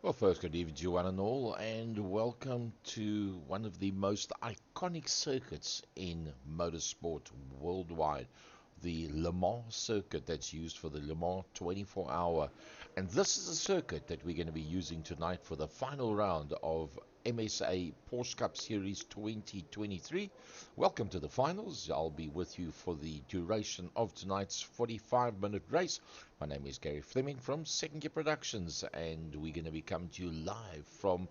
Well, first, good evening to you one and all, and welcome to one of the most iconic circuits in motorsport worldwide, the Le Mans circuit that's used for the Le Mans 24-hour. And this is a circuit that we're going to be using tonight for the final round of MSA Porsche Cup Series 2023. Welcome to the finals. I'll be with you for the duration of tonight's 45-minute race. My name is Gary Fleming from Second Gear Productions, and we're going to be coming to you live from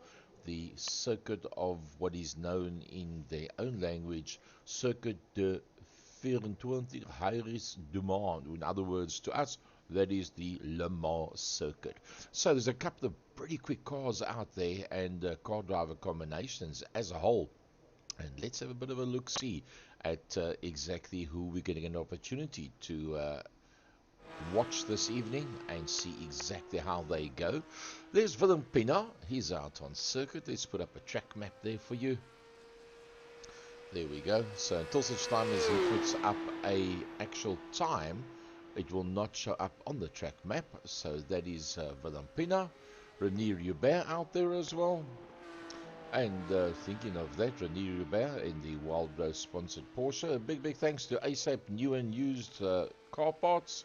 the circuit of what is known in their own language, Circuit de 24 Heures du Mans. In other words, to us, that is the Le Mans circuit. So there's a couple of pretty quick cars out there and car driver combinations as a whole. And let's have a bit of a look-see at exactly who we're getting an opportunity to watch this evening and see exactly how they go. There's Willem Pina. He's out on circuit. Let's put up a track map there for you. There we go. So until such time as he puts up a actual time, it will not show up on the track map. So that is Willem Pina. René Hubert out there as well. And thinking of that, René Hubert in the Wild Rose sponsored Porsche. A big thanks to ASAP New and Used Car Parts.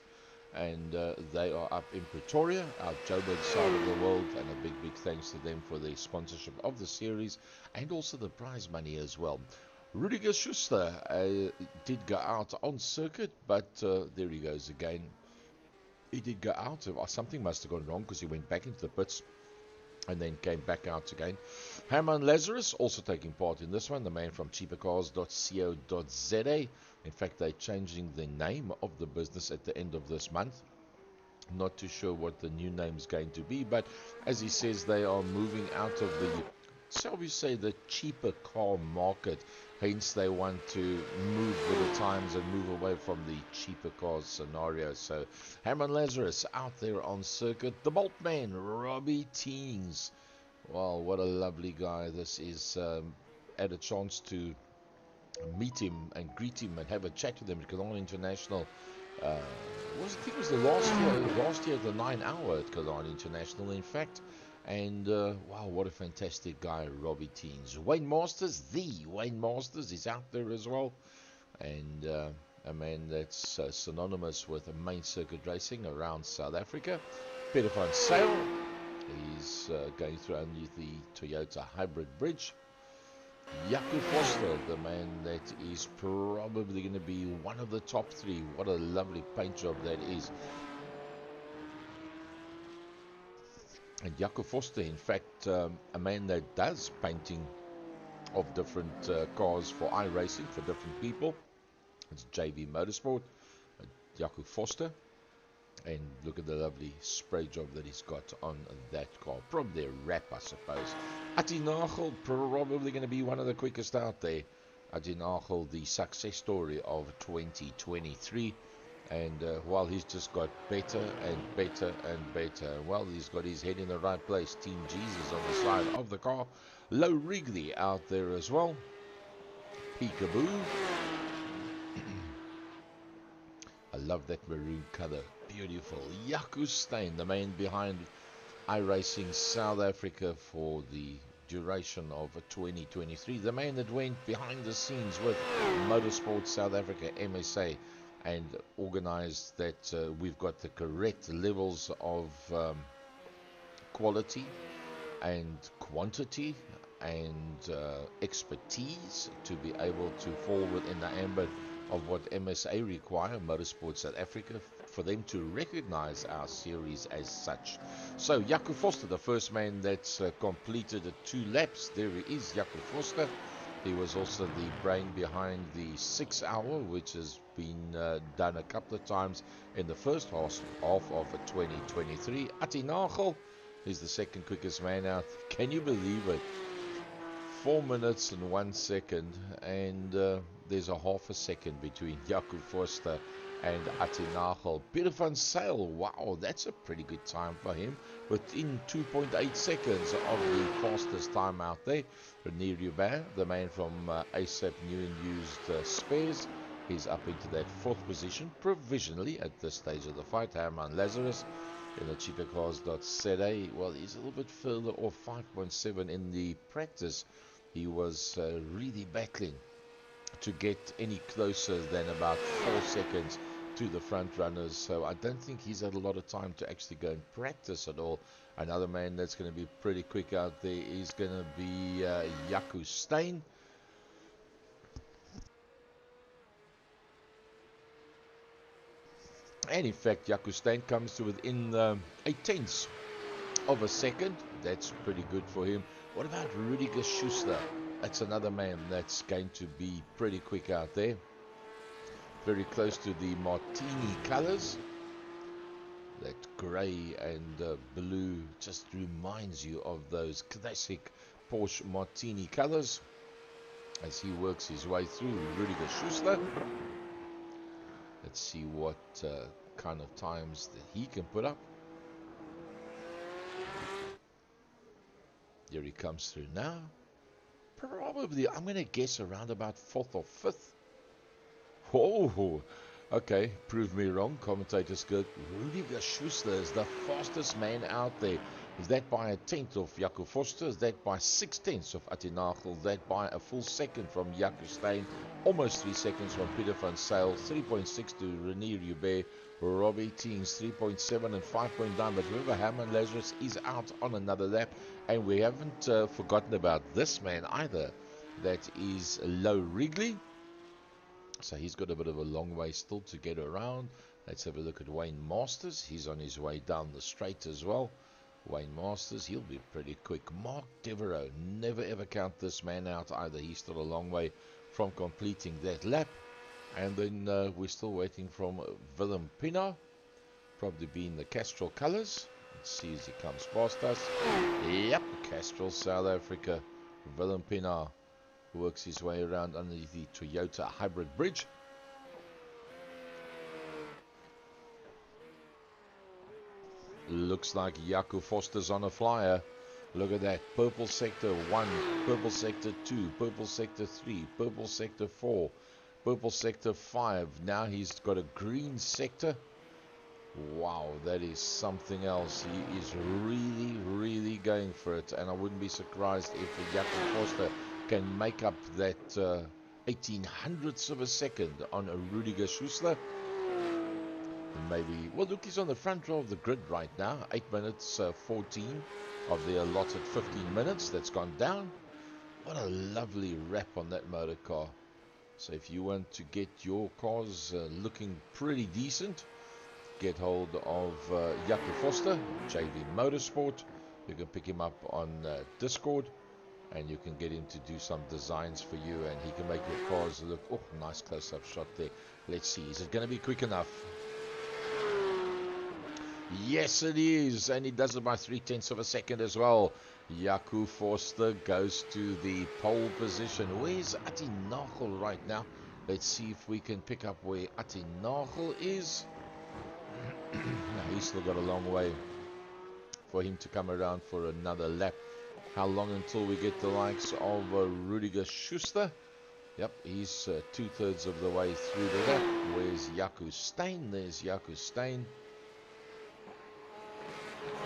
And they are up in Pretoria, our Joburg side of the world. And a big thanks to them for the sponsorship of the series and also the prize money as well. Rudiger Schuster did go out on circuit, but there he goes again. He did go out. Something must have gone wrong because he went back into the pits and then came back out again. Herman Lazarus also taking part in this one, the man from cheapercars.co.za. In fact, they're changing the name of the business at the end of this month. Not too sure what the new name is going to be, but as he says, they are moving out of the, shall we say, the cheaper car market. Hence, they want to move with the times and move away from the cheaper cars scenario. So, Herman Lazarus out there on circuit. The Boltman, Robbie Teens. Wow, what a lovely guy this is. Had a chance to meet him and greet him and have a chat with him at Kazan International. I think it was the last year the 9 hour at Kazan International, in fact. And wow, what a fantastic guy, Robbie Teens. Wayne Masters is out there as well. And a man that's synonymous with main circuit racing around South Africa. Peter van Sail is going through underneath the Toyota Hybrid Bridge. Jaco Foster, the man that is probably going to be one of the top three. What a lovely paint job that is. And Jaco Foster, in fact, a man that does painting of different cars for iRacing, for different people. It's JV Motorsport, Jaco Foster. And look at the lovely spray job that he's got on that car. Probably a wrap, I suppose. Ati Nagel, probably going to be one of the quickest out there. Ati Nagel, the success story of 2023. And while he's just got better and better and better. Well, he's got his head in the right place. Team Jesus on the side of the car. Low Wrigley out there as well. Peekaboo. I love that maroon color. Beautiful. Jaco Steyn, the man behind iRacing South Africa for the duration of 2023. The man that went behind the scenes with Motorsport South Africa, MSA, and organized that we've got the correct levels of quality and quantity and expertise to be able to fall within the ambit of what MSA require, Motorsport South Africa, for them to recognize our series as such. So Jaco Foster, the first man that's completed 2 laps. There he is, Jaco Foster. He was also the brain behind the 6 hour, which has been done a couple of times in the first half of 2023. Ati Nagel is the second quickest man out. Can you believe it? 4 minutes and 1 second, and there's a half a second between Jaco Foster and Ati Nagel. Peter van Sail, wow, that's a pretty good time for him. Within 2.8 seconds of the fastest time out there. Rene Rubin, the man from ASAP New and Used Spares, he's up into that 4th position provisionally at this stage of the fight. Herman Lazarus in the cheapercars.za, well, he's a little bit further off, 5.7 in the practice. He was really battling to get any closer than about 4 seconds to the front runners, so I don't think he's had a lot of time to actually go and practice at all. Another man that's going to be pretty quick out there is going to be Jaco Steyn. And in fact, Jaco Steyn comes to within 0.8 of a second. That's pretty good for him. What about Rudiger Schuster? That's another man that's going to be pretty quick out there. Very close to the Martini colors. That grey and blue just reminds you of those classic Porsche Martini colors. As he works his way through, Rudiger Schuster. Let's see what kind of times that he can put up. Here he comes through now. Probably, I'm going to guess around about 4th or 5th. Oh, okay, prove me wrong. Commentator's good. Rudiger Schuster is the fastest man out there. Is that by 1/10 of Jaco Foster? Is that by 6/10 of Ati Nagel? Is that by a full second from Jaco Steyn? Almost 3 seconds from Peter van Sail. 3.6 to Rene Rubin. Robbie Teens 3.7 and 5.9. But remember, Herman Lazarus is out on another lap. And we haven't forgotten about this man either. That is Low Wrigley. So he's got a bit of a long way still to get around. Let's have a look at Wayne Masters. He's on his way down the straight as well. Wayne Masters, he'll be pretty quick. Mark Devereaux, never ever count this man out either. He's still a long way from completing that lap. And then we're still waiting from Willem Pina, probably being the Castrol colors. Let's see as he comes past us. Yep, Castrol South Africa. Willem Pina works his way around underneath the Toyota Hybrid Bridge. Looks like Jaco Foster's on a flyer. Look at that. Purple sector 1, purple sector 2, purple sector 3, purple sector 4, purple sector 5. Now he's got a green sector. Wow, that is something else. He is really, really going for it. And I wouldn't be surprised if Jakob Forster can make up that 1800ths of a second on a Rudiger Schussler. And maybe, well, look, he's on the front row of the grid right now. 8 minutes 14 of the allotted 15 minutes. That's gone down. What a lovely wrap on that motor car. So if you want to get your cars looking pretty decent, get hold of Jakob Forster, JV Motorsport. You can pick him up on Discord, and you can get him to do some designs for you, and he can make your cars look, oh, nice close-up shot there. Let's see, is it going to be quick enough? Yes, it is, and he does it by 0.3 of a second as well. Jakob Forster goes to the pole position. Where's Atti Nagel right now? Let's see if we can pick up where Atti Nagel is. No, he's still got a long way for him to come around for another lap. How long until we get the likes of Rudiger Schuster? Yep, he's 2/3 of the way through the lap. Where's Jakob Stein? There's Jakob Stein.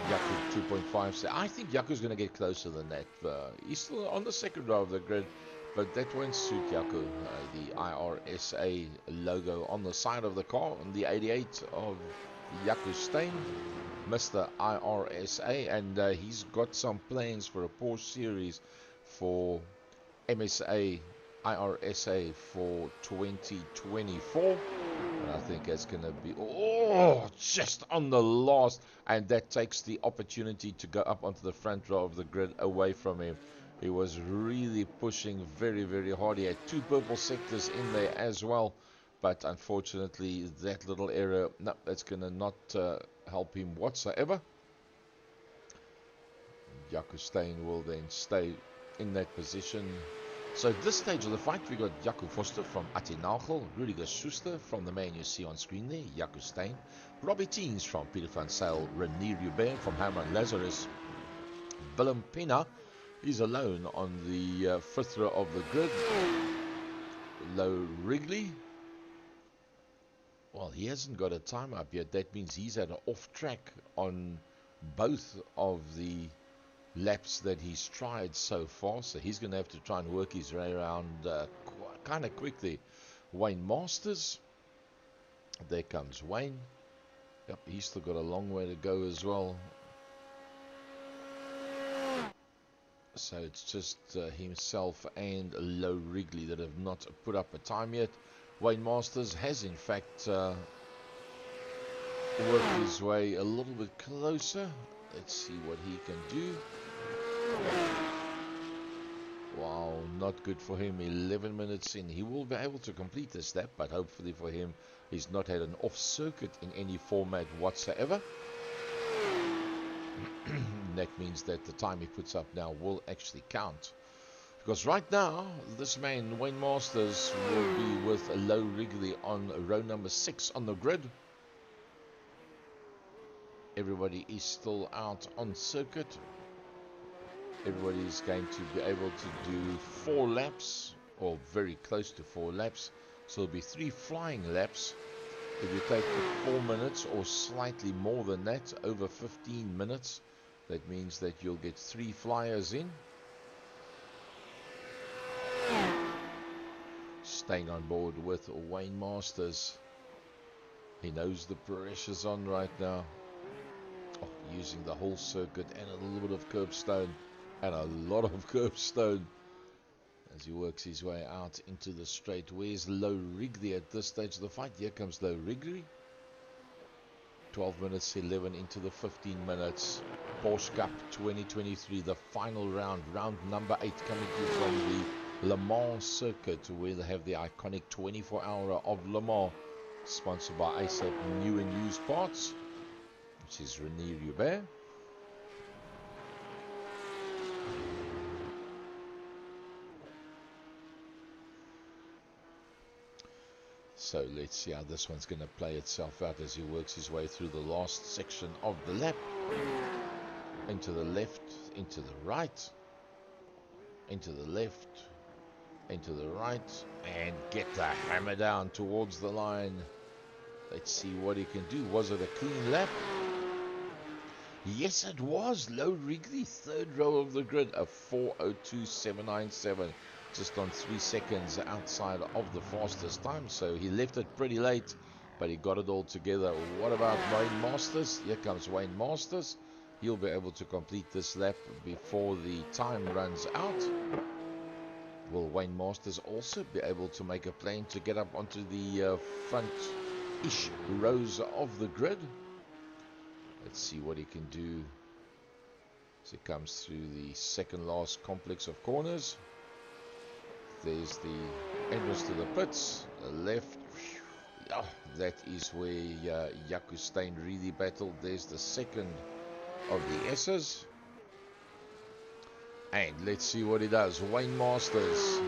Jakob 2.5. I think Jakub's going to get closer than that. He's still on the second row of the grid, but that won't suit Jakub. The iRSA logo on the side of the car, on the 88 of Jakob Stein, Mr. iRSA, and he's got some plans for a Porsche series for MSA iRSA for 2024. And I think that's going to be, oh, just on the last, and that takes the opportunity to go up onto the front row of the grid away from him. He was really pushing very, very hard. He had 2 purple sectors in there as well, but unfortunately that little error, no, that's going to not help him whatsoever. Jakob Stein will then stay in that position. So at this stage of the fight, we got Jakob Forster from Atti Nagel, Rudiger Schuster from the man you see on screen there, Jakob Stein, Robbie Teens from Peter van Zyl, Renier Hubert from Herman Lazarus, Willem Pena is alone on the 5th row of the grid, Low Wrigley. Well, he hasn't got a time up yet. That means he's at an off track on both of the laps that he's tried so far, so he's going to have to try and work his way around kind of quickly. Wayne Masters, there comes Wayne. Yep, he's still got a long way to go as well. So it's just himself and Low Wrigley that have not put up a time yet. Wayne Masters has in fact worked his way a little bit closer. Let's see what he can do. Wow, not good for him. 11 minutes in. He will be able to complete this lap, but hopefully for him, he's not had an off-circuit in any format whatsoever. That means that the time he puts up now will actually count. Because right now, this man, Wayne Masters, will be with Low Wrigley on row number 6 on the grid. Everybody is still out on circuit. Everybody is going to be able to do 4 laps, or very close to 4 laps. So it'll be 3 flying laps. If you take 4 minutes or slightly more than that, over 15 minutes, that means that you'll get 3 flyers in. Staying on board with Wayne Masters. He knows the pressure's on right now. Oh, using the whole circuit and a little bit of curbstone. And a lot of curbstone as he works his way out into the straight. Where's Low Wrigley at this stage of the fight? Here comes Low Wrigley. 12 minutes 11 into the 15 minutes. Porsche Cup 2023, the final round, round number 8, coming to you from the Le Mans circuit, where they have the iconic 24-hour of Le Mans, sponsored by iRSA New and Used Parts, which is Renier Hubert. So let's see how this one's going to play itself out as he works his way through the last section of the lap. Into the left, into the right, into the left, into the right, and get the hammer down towards the line. Let's see what he can do. Was it a clean lap? Yes, it was. Low Wrigley, third row of the grid, a 4:02.797, just on 3 seconds outside of the fastest time. So he left it pretty late, but he got it all together. What about Wayne Masters? Here comes Wayne Masters. He'll be able to complete this lap before the time runs out. Will Wayne Masters also be able to make a plan to get up onto the front-ish rows of the grid? Let's see what he can do as he comes through the second last complex of corners. There's the entrance to the pits, the left. Oh, that is where Jaco Steyn really battled. There's the second of the S's. And let's see what he does. Wayne Masters.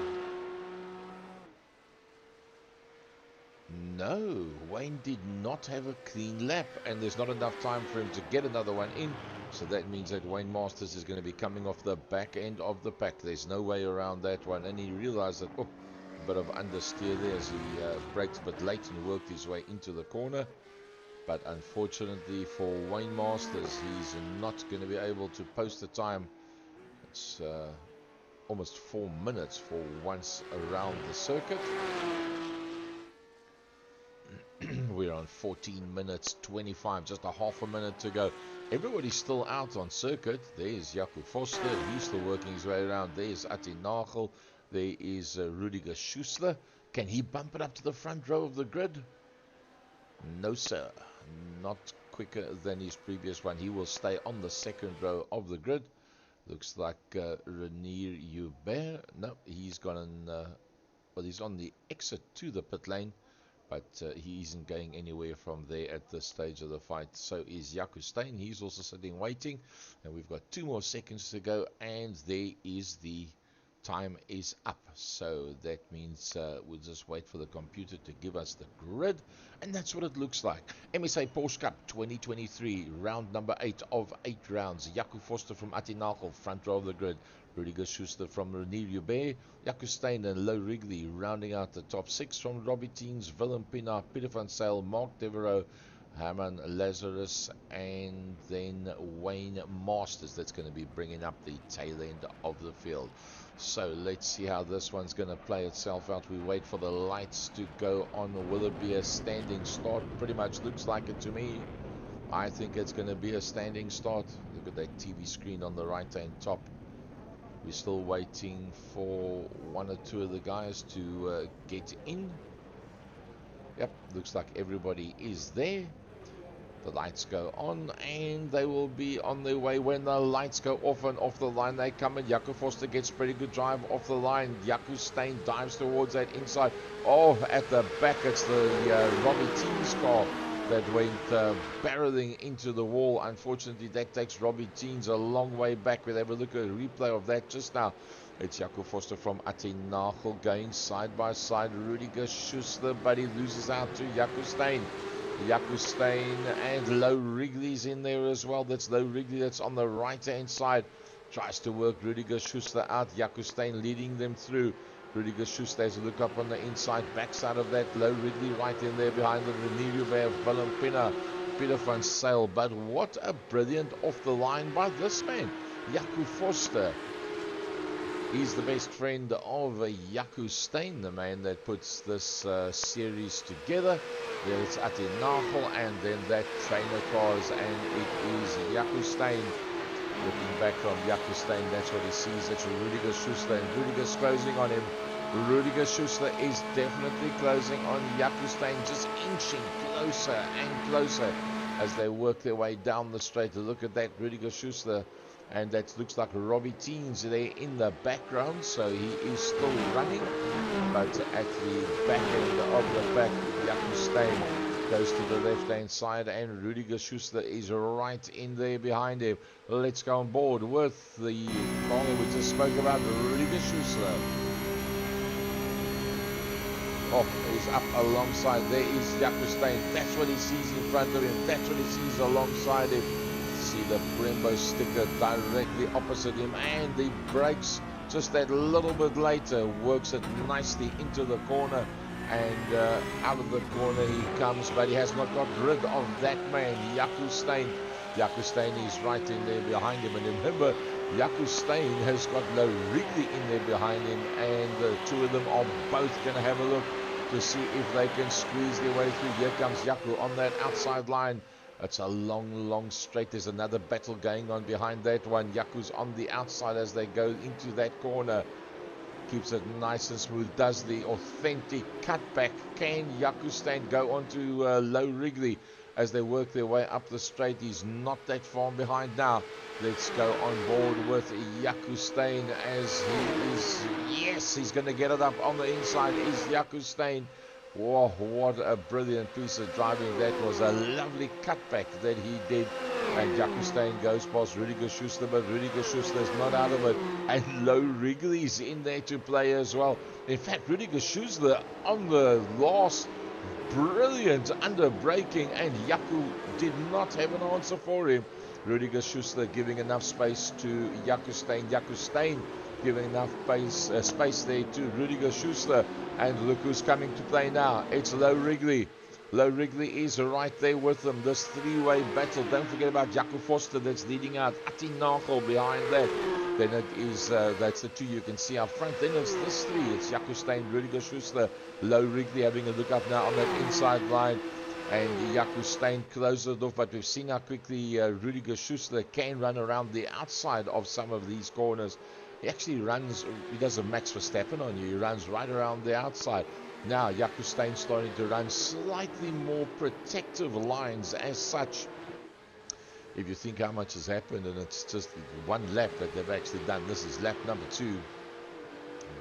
No, Wayne did not have a clean lap, and there's not enough time for him to get another one in. So that means that Wayne Masters is going to be coming off the back end of the pack. There's no way around that one. And he realized that, oh, a bit of understeer there as he braked a bit late and worked his way into the corner. But unfortunately for Wayne Masters, he's not going to be able to post the time. It's almost 4 minutes for once around the circuit. We're on 14 minutes 25, just a half a minute to go. Everybody's still out on circuit. There's Jaco Foster, he's still working his way around. There's Atti Nagel, there is Rudiger Schussler. Can he bump it up to the front row of the grid? No sir, not quicker than his previous one. He will stay on the second row of the grid. Looks like Renier Hubert. No, he's gone on, well, he's on the exit to the pit lane, but he isn't going anywhere from there at this stage of the fight. So is Jaco Steyn. He's also sitting waiting, and we've got 2 more seconds to go, and there is the time is up. So that means we'll just wait for the computer to give us the grid, and that's what it looks like. MSA Porsche Cup 2023, round number 8 of 8 rounds. Jaco Foster from Atti Nagel, front row of the grid. Rudiger Schuster from Renier Hubert, Jaco Steyn and Low Wrigley rounding out the top 6 from Robbie Teens, Willem Pina, Peter van Zyl, Mark Devereaux, Herman Lazarus, and then Wayne Masters. That's going to be bringing up the tail end of the field. So let's see how this one's going to play itself out. We wait for the lights to go on. Will it be a standing start? Pretty much looks like it to me. I think it's going to be a standing start. Look at that TV screen on the right hand top. We're still waiting for 1 or 2 of the guys to get in. Yep, looks like everybody is there. The lights go on, and they will be on their way. When the lights go off and off the line, they come in. Jaco Foster gets pretty good drive off the line. Jaco Steyn dives towards that inside. Oh, at the back, it's the Robbie Teens car that went barreling into the wall. Unfortunately, that takes Robbie Teens a long way back. We'll have a look at a replay of that just now. It's Jaco Foster from Atti Nagel going side by side. Rudiger Schuster, but he loses out to Jaco Steyn. Jaco Steyn and Low Wrigley's in there as well. That's Low Wrigley that's on the right hand side. Tries to work Rudiger Schuster out. Jaco Steyn leading them through. Rudiger Schuster has a look up on the inside, backside of that. Low Wrigley right in there behind the Renier Hubert of Willem Pina, Peter van Zyl. But what a brilliant off the line by this man, Jaco Foster. He's the best friend of Jaco Steyn, the man that puts this series together. There's Atti Nagel, and then that trainer cars, and it is Jaco Steyn. Looking back from Jaco Steyn, that's what he sees. It's Rudiger Schuster, and Rudiger's closing on him. Rudiger Schuster is definitely closing on Jaco Steyn, just inching closer and closer as they work their way down the straight. Look at that, Rudiger Schuster. And that looks like Robbie Teens there in the background, so he is still running. But at the back end of the pack, Jaco Steyn goes to the left hand side, and Rudiger Schuster is right in there behind him. Let's go on board with the car that we just spoke about, Rudiger Schuster. Oh, he's up alongside. There is Jaco Steyn. That's what he sees in front of him. That's what he sees alongside him. see the Brembo sticker directly opposite him, and the brakes just that little bit later works it nicely into the corner, and out of the corner he comes, but he has not got rid of that man, Jaco Steyn. Jaco Steyn is right in there behind him, and remember, Jaco Steyn has got Low Wrigley in there behind him, and the two of them are both going to have a look to see if they can squeeze their way through. Here comes Jaco on that outside line. It's a long straight. There's another battle going on behind that one. Jaco's on the outside as they go into that corner. Keeps it nice and smooth. Does the authentic cutback. Can Jaco Steyn go on to Low Wrigley as they work their way up the straight? He's not that far behind now. Let's go on board with Jaco Steyn as he is. Yes, he's going to get it up on the inside. Is Jaco Steyn. Whoa, what a brilliant piece of driving. That was a lovely cutback that he did. And Jaco Steyn goes past Rudiger Schuster, but Rudiger Schuster's not out of it. And Low Wrigley's in there to play as well. In fact, Rudiger Schuster on the last brilliant under braking, and Jaco did not have an answer for him. Rudiger Schuster giving enough space to Jaco Steyn. Jaco Steyn giving enough space there to Rudiger Schuster. And look who's coming to play now. It's Low Wrigley. Low Wrigley is right there with them. This three-way battle. Don't forget about Jaco Forster that's leading out. Atti Nagel behind that. Then it is, that's the two you can see up front. Then it's this three. It's Jaco Steyn, Rudiger Schuster, Low Wrigley having a look up now on that inside line. And Jaco Steyn closes it off. But we've seen how quickly Rudiger Schuster can run around the outside of some of these corners. He actually runs, he does a Max Verstappen on you. He runs right around the outside. Now, Jaco Steyn starting to run slightly more protective lines as such. If you think how much has happened, and it's just one lap that they've actually done. This is lap number 2.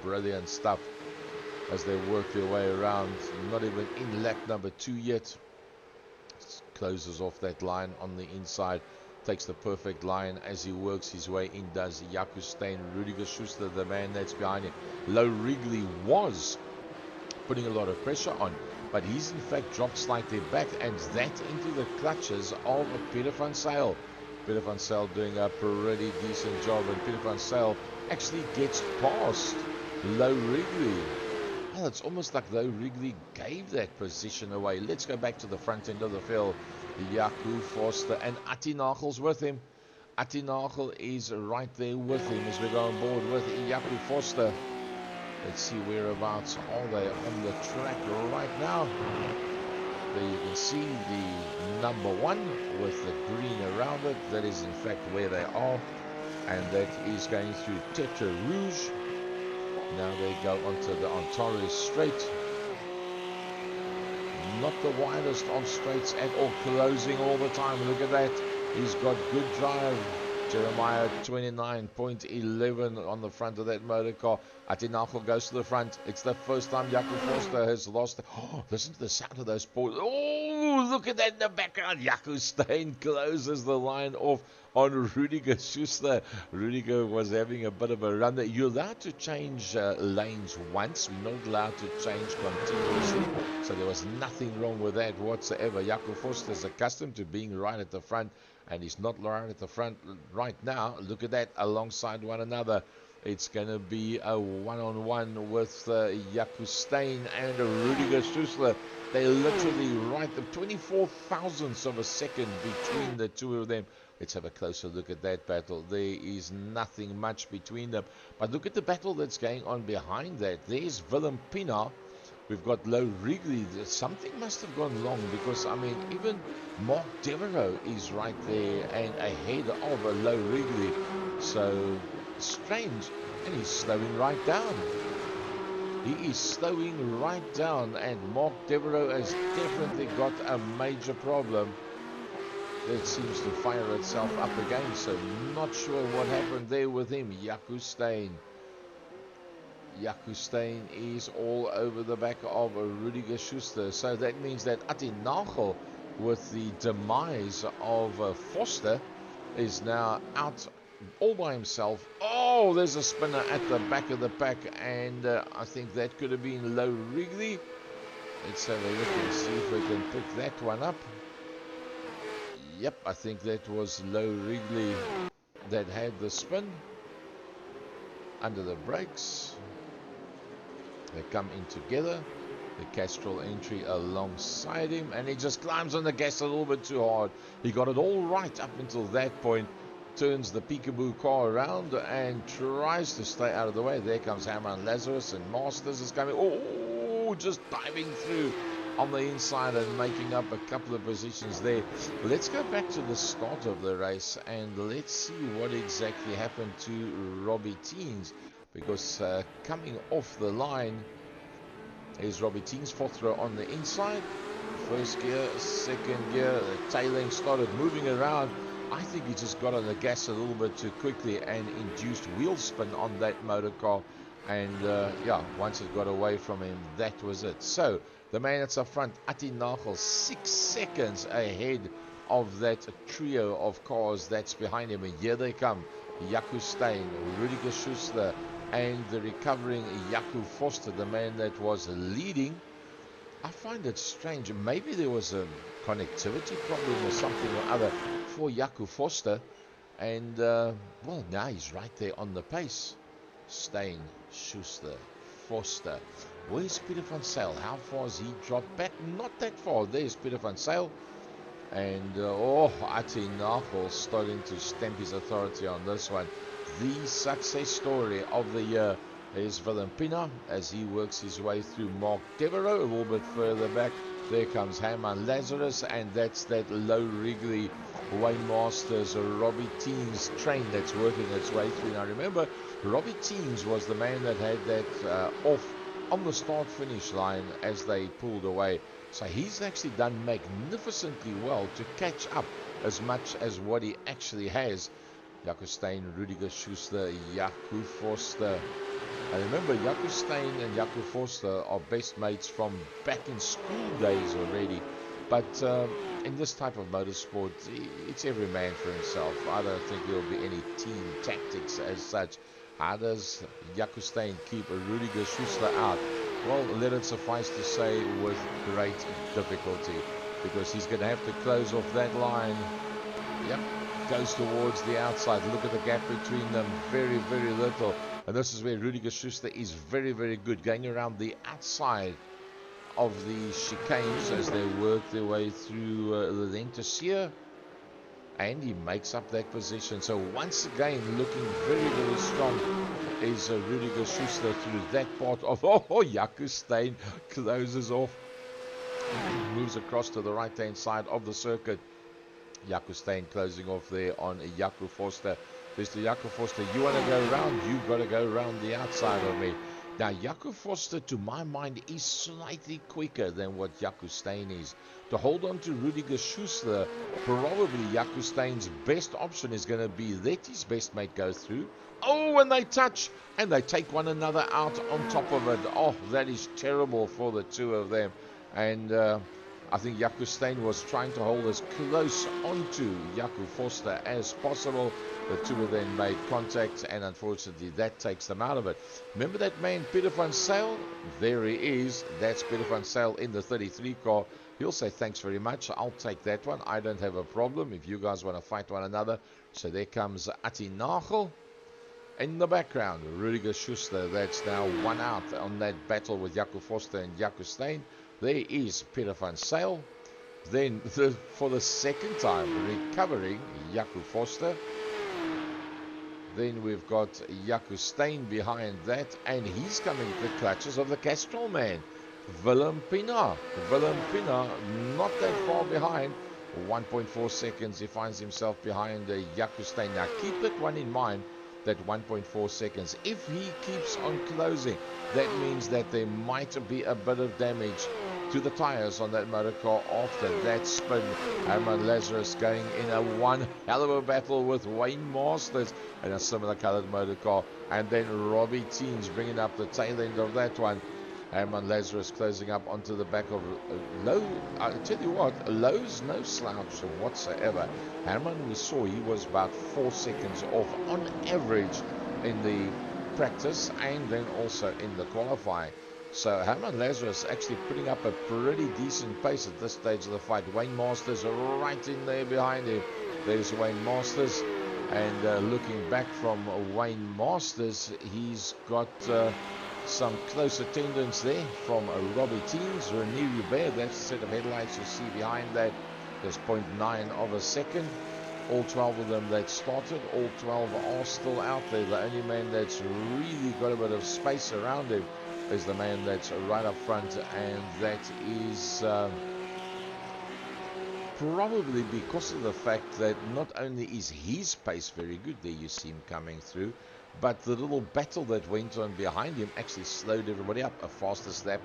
Brilliant stuff as they work their way around. Not even in lap number 2 yet. Closes off that line on the inside. Takes the perfect line as he works his way in, does Jaco Steyn. Rudiger Schuster, the man that's behind him. Low Wrigley was putting a lot of pressure on, but he's in fact dropped slightly back, and that into the clutches of Peter van Zyl. Peter van Zyl doing a pretty decent job, and Peter van Zyl actually gets past Low Wrigley. Well, it's almost like Low Wrigley gave that position away. Let's go back to the front end of the field. Jaco Forster and Atti Nagel's with him. Atti Nagel is right there with him as we go on board with Jaco Forster. Let's see whereabouts are they on the track right now. There you can see the number 1 with the green around it. That is in fact where they are, and that is going through Tetra Rouge. Now they go onto the Ontario Straight. Not the widest of straights at all, closing all the time. Look at that. He's got good drive. Jeremiah 29.11 on the front of that motor car. Atti Nagel goes to the front. It's the first time Jaco Forster has lost. Oh, listen to the sound of those Porsche. Oh, look at that in the background. Jaco Steyn closes the line off on Rudiger Schuster. Rudiger was having a bit of a run there. You're allowed to change lanes once. We're not allowed to change continuously. So there was nothing wrong with that whatsoever. Jaco Forster is accustomed to being right at the front, and he's not right at the front right now. Look at that, alongside one another. It's going to be a one-on-one with Jaco Steyn and Rudiger Schuster. They're literally right, the 24 thousandths of a second between the two of them. Let's have a closer look at that battle. There is nothing much between them. But look at the battle that's going on behind that. There's Willem Pina. We've got Low Wrigley. Something must have gone wrong, because, I mean, even Mark Devereaux is right there and ahead of a Low Wrigley. So, strange. And he's slowing right down. He is slowing right down, and Mark Devereaux has definitely got a major problem. That seems to fire itself up again, so not sure what happened there with him. Jaco Steyn. Jaco Steyn is all over the back of Rudiger Schuster. So that means that Atti Nagel, with the demise of Forster, is now out all by himself. Oh, there's a spinner at the back of the pack, and I think that could have been Low Wrigley. Let's have a look and see if we can pick that one up. Yep, I think that was Low Wrigley that had the spin under the brakes. They come in together. The Castrol entry alongside him, and he just climbs on the gas a little bit too hard. He got it all right up until that point. Turns the peekaboo car around and tries to stay out of the way. There comes Herman Lazarus, and Masters is coming. Oh, just diving through on the inside and making up a couple of positions there. Let's go back to the start of the race and let's see what exactly happened to Robbie Teens, because coming off the line is Robbie Teens, fourth row on the inside. First gear, second gear, the tailing started moving around. I think he just got on the gas a little bit too quickly and induced wheel spin on that motor car. And yeah, once it got away from him, that was it. So the man that's up front, Atti Nagel, 6 seconds ahead of that trio of cars that's behind him. And here they come, Jaco Steyn, Rudiger Schuster, and the recovering Jaco Foster, the man that was leading. I find it strange. Maybe there was a connectivity problem or something or other for Jaco Foster. And, well, now he's right there on the pace. Steyn, Schuster, Foster. Where's Peter van Zyl? How far has he dropped back? Not that far. There's Peter van Zyl. And, Atti Nagel starting to stamp his authority on this one. The success story of the year is Willem Pina as he works his way through Mark Devereaux a little bit further back. There comes Herman Lazarus, and that's that Low Wrigley, Wayne Masters, Robbie Teens train that's working its way through. Now remember, Robbie Teens was the man that had that off on the start-finish line as they pulled away. So he's actually done magnificently well to catch up as much as what he actually has. Jaco Steyn, Rudiger Schuster, Jaco Foster. And remember, Jaco Steyn and Jaco Foster are best mates from back in school days already. But in this type of motorsport, it's every man for himself. I don't think there will be any team tactics as such. How does Jaco Steyn keep Rudiger Schuster out? Well, let it suffice to say with great difficulty, because he's going to have to close off that line. Yep. Goes towards the outside. Look at the gap between them, very, very little. And this is where Rudiger Schuster is very, very good, going around the outside of the chicanes as they work their way through the Lenteseer. And he makes up that position. So once again, looking very, very strong is Rudiger Schuster through that part of... Jaco Steyn closes off. Moves across to the right-hand side of the circuit. Jaco Steyn closing off there on Jaco Foster. Mr. Jaco Foster, you want to go around? You've got to go around the outside of me. Now, Jaco Foster, to my mind, is slightly quicker than what Jaco Steyn is. To hold on to Rudiger Schuster, probably Jaco Steyn's best option is going to be let his best mate go through. Oh, and they touch, and they take one another out on top of it. Oh, that is terrible for the two of them. And I think Jaco Steyn was trying to hold as close onto Jaco Foster as possible. The two of them made contact, and unfortunately that takes them out of it. Remember that man Peter van Zyl? There he is. That's Peter van Zyl in the 33 car. He'll say thanks very much. I'll take that one. I don't have a problem if you guys want to fight one another. So there comes Atti Nagel. In the background, Rudiger Schuster. That's now one out on that battle with Jaco Foster and Jaco Steyn. There is Peter van Zyl. Then, for the second time, recovering Jaco Foster. Then we've got Jaco Steyn behind that, and he's coming to the clutches of the Castrol man, Willem Pina. Willem Pina, not that far behind. 1.4 seconds, he finds himself behind Jaco Steyn. Now, keep that one in mind, that 1.4 seconds. If he keeps on closing, that means that there might be a bit of damage to the tires on that motor car after that spin. Herman Lazarus going in a one hell of a battle with Wayne Masters in a similar colored motor car. And then Robbie Teens bringing up the tail end of that one. Herman Lazarus closing up onto the back of Low. I tell you what, Low's no slouch whatsoever. Herman, we saw he was about 4 seconds off on average in the practice and then also in the qualifying. So Herman Lazarus actually putting up a pretty decent pace at this stage of the fight. Wayne Masters right in there behind him. There's Wayne Masters. And looking back from Wayne Masters, he's got some close attendance there from Robbie Teens, Renier Hubert. That's the set of headlights you see behind that. There's 0.9 of a second. All 12 of them that started, all 12 are still out there. The only man that's really got a bit of space around him is the man that's right up front, and that is probably because of the fact that not only is his pace very good, there you see him coming through, but the little battle that went on behind him actually slowed everybody up. A fastest lap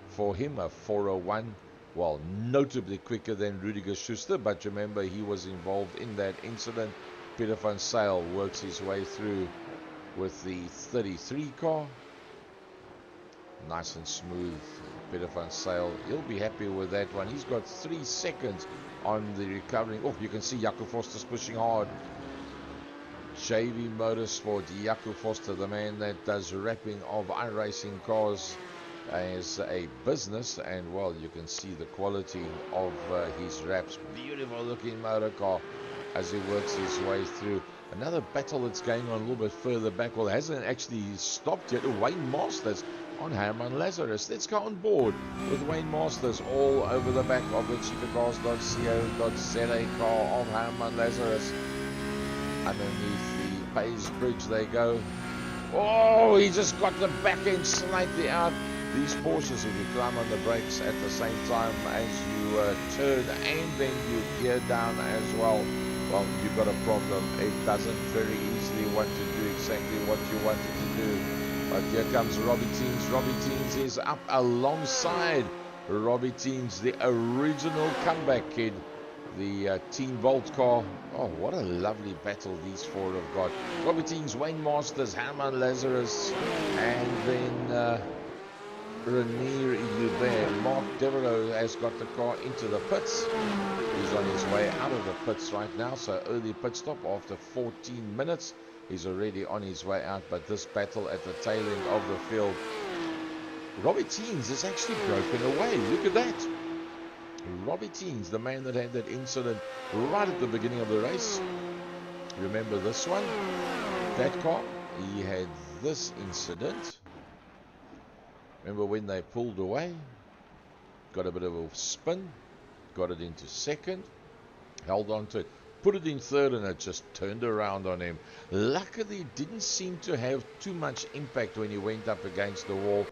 for him, a 4:01. Well, notably quicker than Rudiger Schuster, but remember he was involved in that incident. Peter van Zyl works his way through with the 33 car. Nice and smooth. Peter van Zyl, he'll be happy with that one. He's got 3 seconds on the recovering. Oh, you can see Jaco Forster's pushing hard. JV Motorsport, Jaco Forster, the man that does wrapping of iRacing cars as a business, and well, you can see the quality of his wraps. Beautiful looking motor car as he works his way through. Another battle that's going on a little bit further back. Well, it hasn't actually stopped yet. Wayne Masters on Herman Lazarus. Let's go on board with Wayne Masters all over the back of the cheapercars.co.za car of Herman Lazarus. Underneath the Pays Bridge they go. Oh, he just got the back end slightly out. These Porsches, if you climb on the brakes at the same time as you turn and then you gear down as well, well, you've got a problem. It doesn't very easily want to do exactly what you want it to do. But here comes Robbie Teens. Robbie Teens is up alongside Robbie Teens, the original comeback kid, the Team Bolt car. Oh, what a lovely battle these four have got. Robbie Teens, Wayne Masters, Herman Lazarus, and then Renier Hubert. Mark Devereaux has got the car into the pits. He's on his way out of the pits right now, so early pit stop after 14 minutes. He's already on his way out, but this battle at the tail end of the field. Robbie Teens is actually broken away. Look at that. Robbie Teens, the man that had that incident right at the beginning of the race. Remember this one? That car, he had this incident. Remember when they pulled away? Got a bit of a spin, got it into second, held on to it, put it in third, and it just turned around on him. Luckily, it didn't seem to have too much impact when he went up against the wall,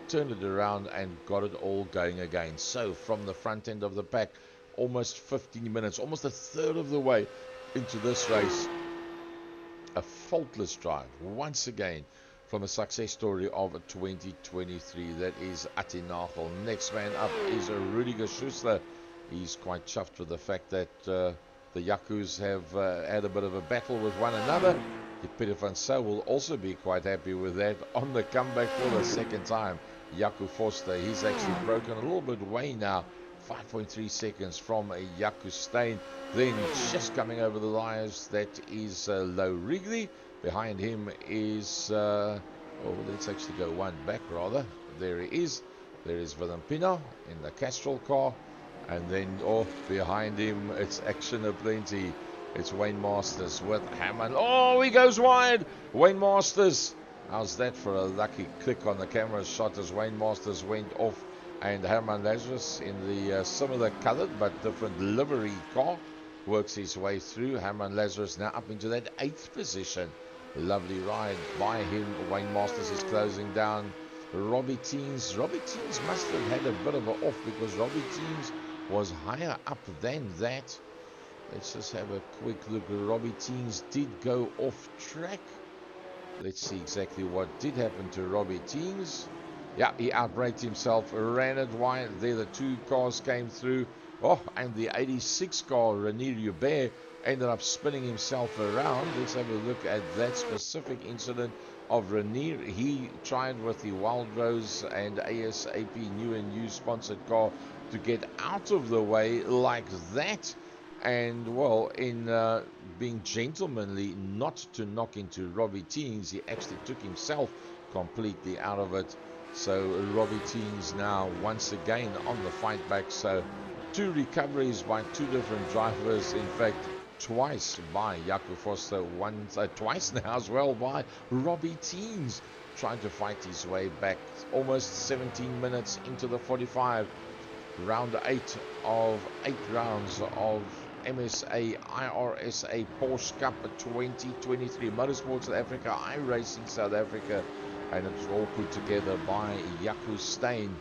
turned it around and got it all going again. So from the front end of the pack, almost 15 minutes, almost a third of the way into this race, a faultless drive once again from a success story of 2023. That is Atinachel. Next man up is Rudiger Schuster. He's quite chuffed with the fact that the Jacos have had a bit of a battle with one another. Peter van Zyl will also be quite happy with that. On the comeback for the second time, Jaco Forster, he's actually broken a little bit away now. 5.3 seconds from a Jaco Steyn. Then just coming over the lines, that is Low Wrigley. Behind him is, let's actually go one back rather. There he is. There is Willem Pina in the Castrol car. And then off behind him, it's action aplenty. It's Wayne Masters with Hammond. Oh, he goes wide. Wayne Masters. How's that for a lucky click on the camera shot as Wayne Masters went off. And Herman Lazarus in the similar colored but different livery car works his way through. Herman Lazarus now up into that 8th position. Lovely ride by him. Wayne Masters is closing down. Robbie Teens must have had a bit of an off because Robbie Teens was higher up than that. Let's just have a quick look. Robbie Teens did go off track. Let's see exactly what did happen to Robbie Teens. Yeah, he outbraked himself, ran it wide. There the two cars came through. Oh, and the 86 car, Renier Hubert, ended up spinning himself around. Let's have a look at that specific incident of Renier. He tried with the Wild Rose and ASAP new and used sponsored car to get out of the way like that. And, well, in being gentlemanly not to knock into Robbie Teens, he actually took himself completely out of it. So Robbie Teens now once again on the fight back. So 2 recoveries by 2 different drivers. In fact, twice by Jaco Foster, twice now as well by Robbie Teens, trying to fight his way back. Almost 17 minutes into the 45. Round 8 of 8 rounds of MSA iRSA Porsche Cup 2023. Motorsport South Africa, iRacing South Africa. And it's all put together by Jaco Steyn.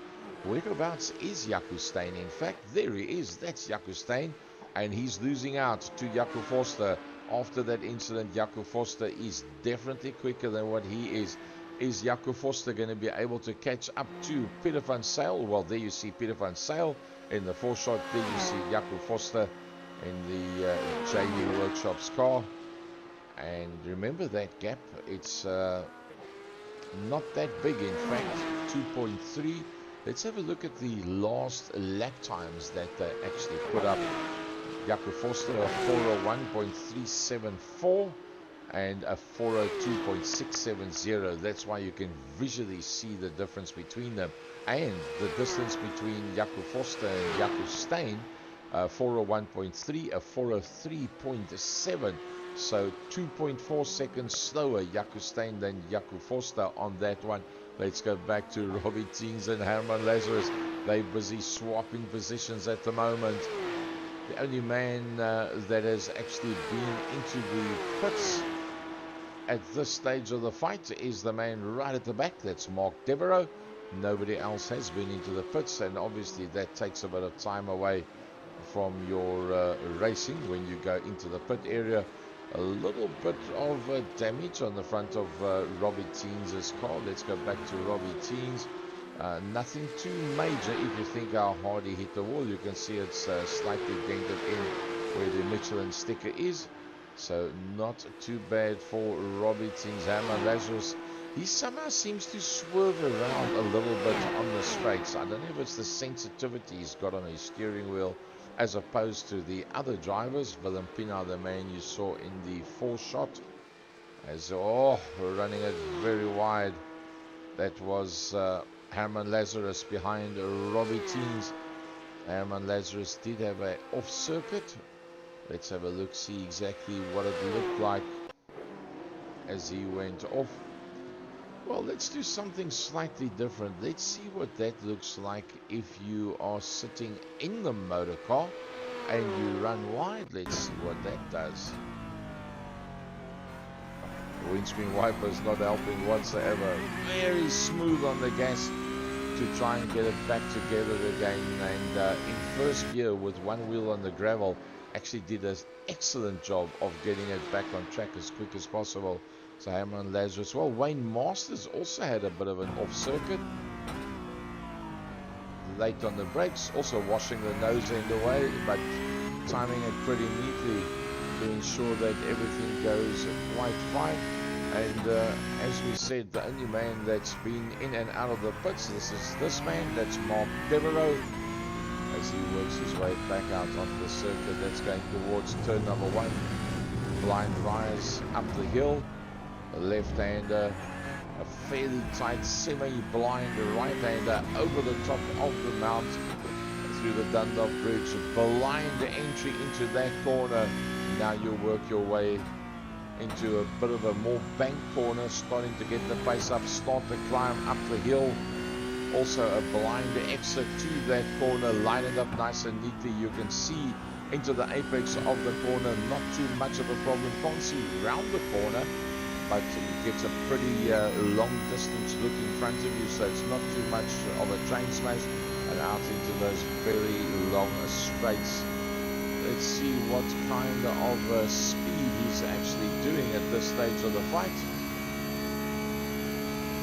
Whereabouts is Jaco Steyn? In fact, there he is. That's Jaco Steyn. And he's losing out to Jaco Foster. After that incident, Jaco Foster is definitely quicker than what he is. Is Jaco Foster going to be able to catch up to Peter van Zyl? Well, there you see Peter van Zyl in the foreshot. There you see Jaco Foster in the JD Workshops car. And remember that gap. It's not that big, in fact, 2.3. Let's have a look at the last lap times that they actually put up. Jaco Foster a 401.374 and a 402.670. That's why you can visually see the difference between them. And the distance between Jaco Foster and Jaco Steyn, 401.3, a 403.7. So 2.4 seconds slower Jaco Steyn than Jaco Foster on that one. Let's go back to Robbie Teens and Herman Lazarus. They're busy swapping positions at the moment. The only man that has actually been into the pits at this stage of the fight is the man right at the back. That's Mark Devereaux. Nobody else has been into the pits, and obviously that takes a bit of time away from your racing when you go into the pit area. A little bit of damage on the front of Robbie Teens' car. Let's go back to Robbie Teens. Nothing too major if you think how hard he hit the wall. You can see it's slightly dented in where the Michelin sticker is. So not too bad for Robbie Teens. Herman Lazarus, he somehow seems to swerve around a little bit on the straights. I don't know if it's the sensitivity he's got on his steering wheel as opposed to the other drivers. Willem Pina, the man you saw in the foreshot, as running it very wide. That was Herman Lazarus behind Robbie Teens. Herman Lazarus did have an off circuit. Let's have a look, see exactly what it looked like as he went off. Well, let's do something slightly different. Let's see what that looks like if you are sitting in the motor car and you run wide. Let's see what that does. The windscreen wipers not helping whatsoever. Very smooth on the gas to try and get it back together again. And in first gear with one wheel on the gravel, actually did an excellent job of getting it back on track as quick as possible. So Herman Lazarus. Well, Wayne Masters also had a bit of an off circuit. Late on the brakes, also washing the nose end away, but timing it pretty neatly to ensure that everything goes quite fine. And as we said, the only man that's been in and out of the pits, this man, that's Mark Devereaux, as he works his way back out onto the circuit. That's going towards turn number 1. Blind rise up the hill. A left-hander, a fairly tight semi-blind right-hander over the top of the mount through the Dunlop Bridge. Blind entry into that corner. Now you'll work your way into a bit of a more bank corner, starting to get the pace up, start the climb up the hill. Also a blind exit to that corner, line it up nice and neatly. You can see into the apex of the corner, not too much of a problem. Can't see round the corner, but you get a pretty long distance look in front of you, so it's not too much of a train smash, and out into those very long straights. Let's see what kind of speed he's actually doing at this stage of the fight.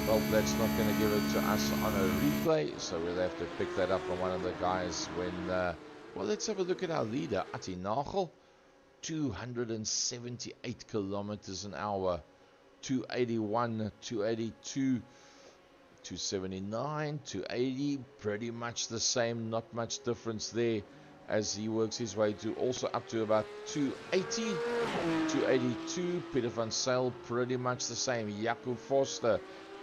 Well, that's not going to give it to us on a replay, so we'll have to pick that up from one of the guys when... well, let's have a look at our leader, Atti Nagel. 278 kilometers an hour. 281, 282, 279, 280, pretty much the same, not much difference there as he works his way to also up to about 280, 282. Peter van Zyl, pretty much the same. Jaco Foster,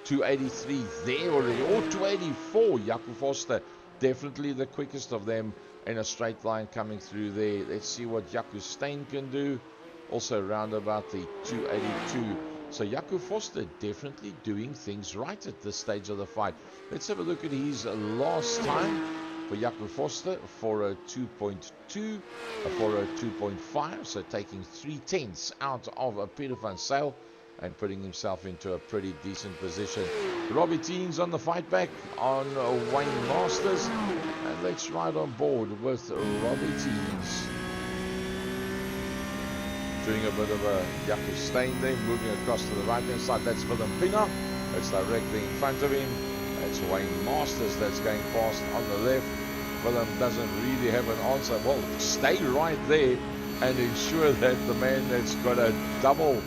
283 there already, or 284. Jaco Forster, definitely the quickest of them in a straight line coming through there. Let's see what Jaco Steyn can do. Also around about the 282. So Jaco Forster definitely doing things right at this stage of the fight. Let's have a look at his last time for Jaco Forster. 402.2, a 402.5, so taking 3/10 out of Peter van Zyl and putting himself into a pretty decent position. Robbie Teens on the fight back on Wayne Masters, and let's ride on board with Robbie Teens. Doing a bit of a Jaco Steyn there, moving across to the right hand side. That's Willem Pina, that's directly in front of him. That's Wayne Masters that's going past on the left. Willem doesn't really have an answer. Well, stay right there and ensure that the man that's got a double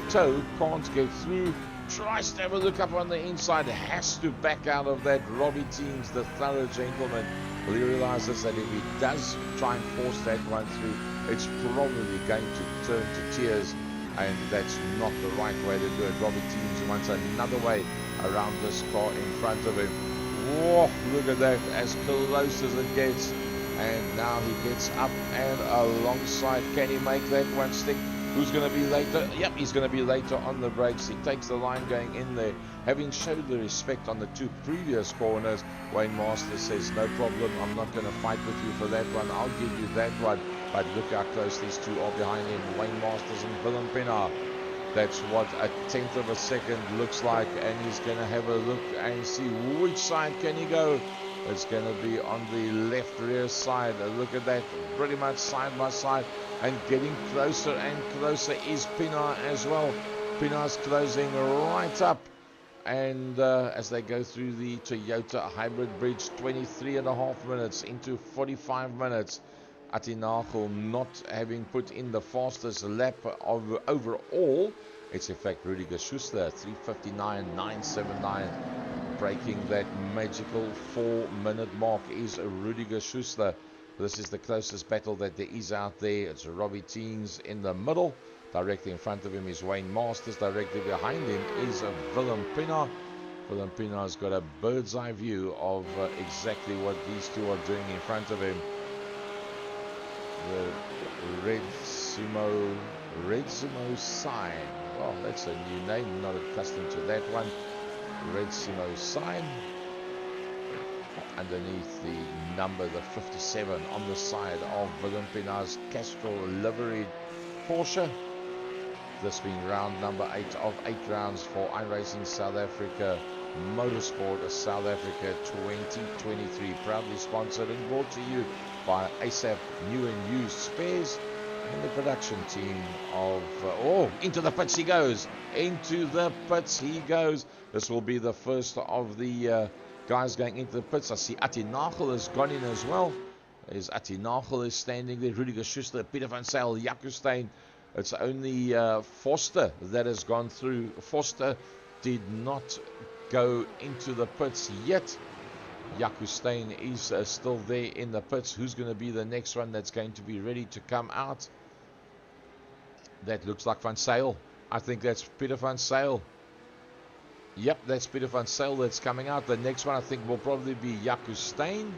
toe can't get through. Tries to have a look up on the inside, has to back out of that. Robbie Teens, the thorough gentleman, he realizes that if he does try and force that one through, it's probably going to turn to tears, and that's not the right way to do it. Robbie Teens wants another way around this car in front of him. Whoa, look at that, as close as it gets, and now he gets up and alongside. Can he make that one stick? Who's going to be later? Yep, he's going to be later on the brakes. He takes the line going in there. Having showed the respect on the two previous corners, Wayne Masters says, no problem, I'm not going to fight with you for that one. I'll give you that one. But look how close these two are behind him, Wayne Masters and Willem Pina. That's what a tenth of a second looks like, and he's going to have a look and see which side can he go. It's going to be on the left rear side. Look at that, pretty much side by side, and getting closer and closer is Pina as well. Pina's closing right up, and as they go through the Toyota Hybrid Bridge, 23.5 minutes into 45 minutes. Atinagel not having put in the fastest lap of overall. It's in fact Rudiger Schuster, 3:59.979. Breaking that magical 4-minute mark is Rudiger Schuster. This is the closest battle that there is out there. It's Robbie Teens in the middle. Directly in front of him is Wayne Masters. Directly behind him is Willem Pina. Willem Pina's got a bird's eye view of exactly what these two are doing in front of him. The Red Simo sign. Well, that's a new name, not accustomed to that one. Red Simo sign. Underneath the number, the 57 on the side of Willem Pina's Castrol liveried Porsche. This being round number 8 of 8 rounds for iRacing South Africa Motorsport South Africa 2023. Proudly sponsored and brought to you by ASAP New and Used Spares and the production team of... into the pits he goes. Into the pits he goes. This will be the first of the guys going into the pits. I see Atinagel has gone in as well. There's Atinagel is standing there. Rudiger Schuster, Peter van Zyl, Jaco Steyn. It's only Forster that has gone through. Forster did not go into the pits yet. Jaco Steyn is still there in the pits. Who's going to be the next one that's going to be ready to come out? That looks like Van Zyl. I think that's Peter van Zyl. Yep, that's Peter van Zyl that's coming out. The next one I think will probably be Jaco Steyn.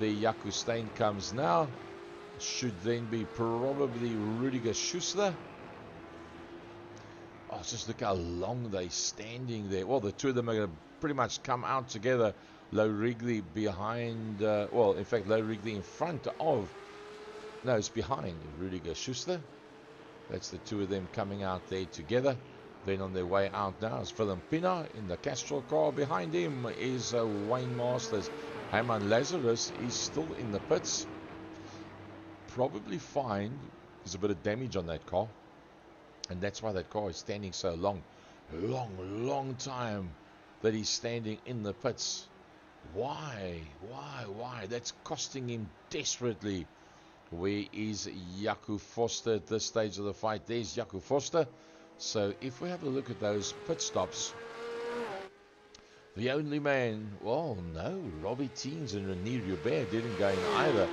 The Jaco Steyn comes now. Should then be probably Rudiger Schuster. Oh, just look how long they're standing there. Well, the two of them are going to pretty much come out together. Low Wrigley behind, in fact, Low Wrigley in front of, no, it's behind Rudiger Schuster. That's the two of them coming out there together. Then on their way out now is Willem Pina in the Castrol car. Behind him is Wayne Masters. Herman Lazarus is still in the pits. Probably fine. There's a bit of damage on that car. And that's why that car is standing so long time that he's standing in the pits. Why? That's costing him desperately. Where is Jaco Forster at this stage of the fight? There's Jaco Forster. So if we have a look at those pit stops, the only man, well, no, Robbie Teens and Rene Hubert didn't go in either.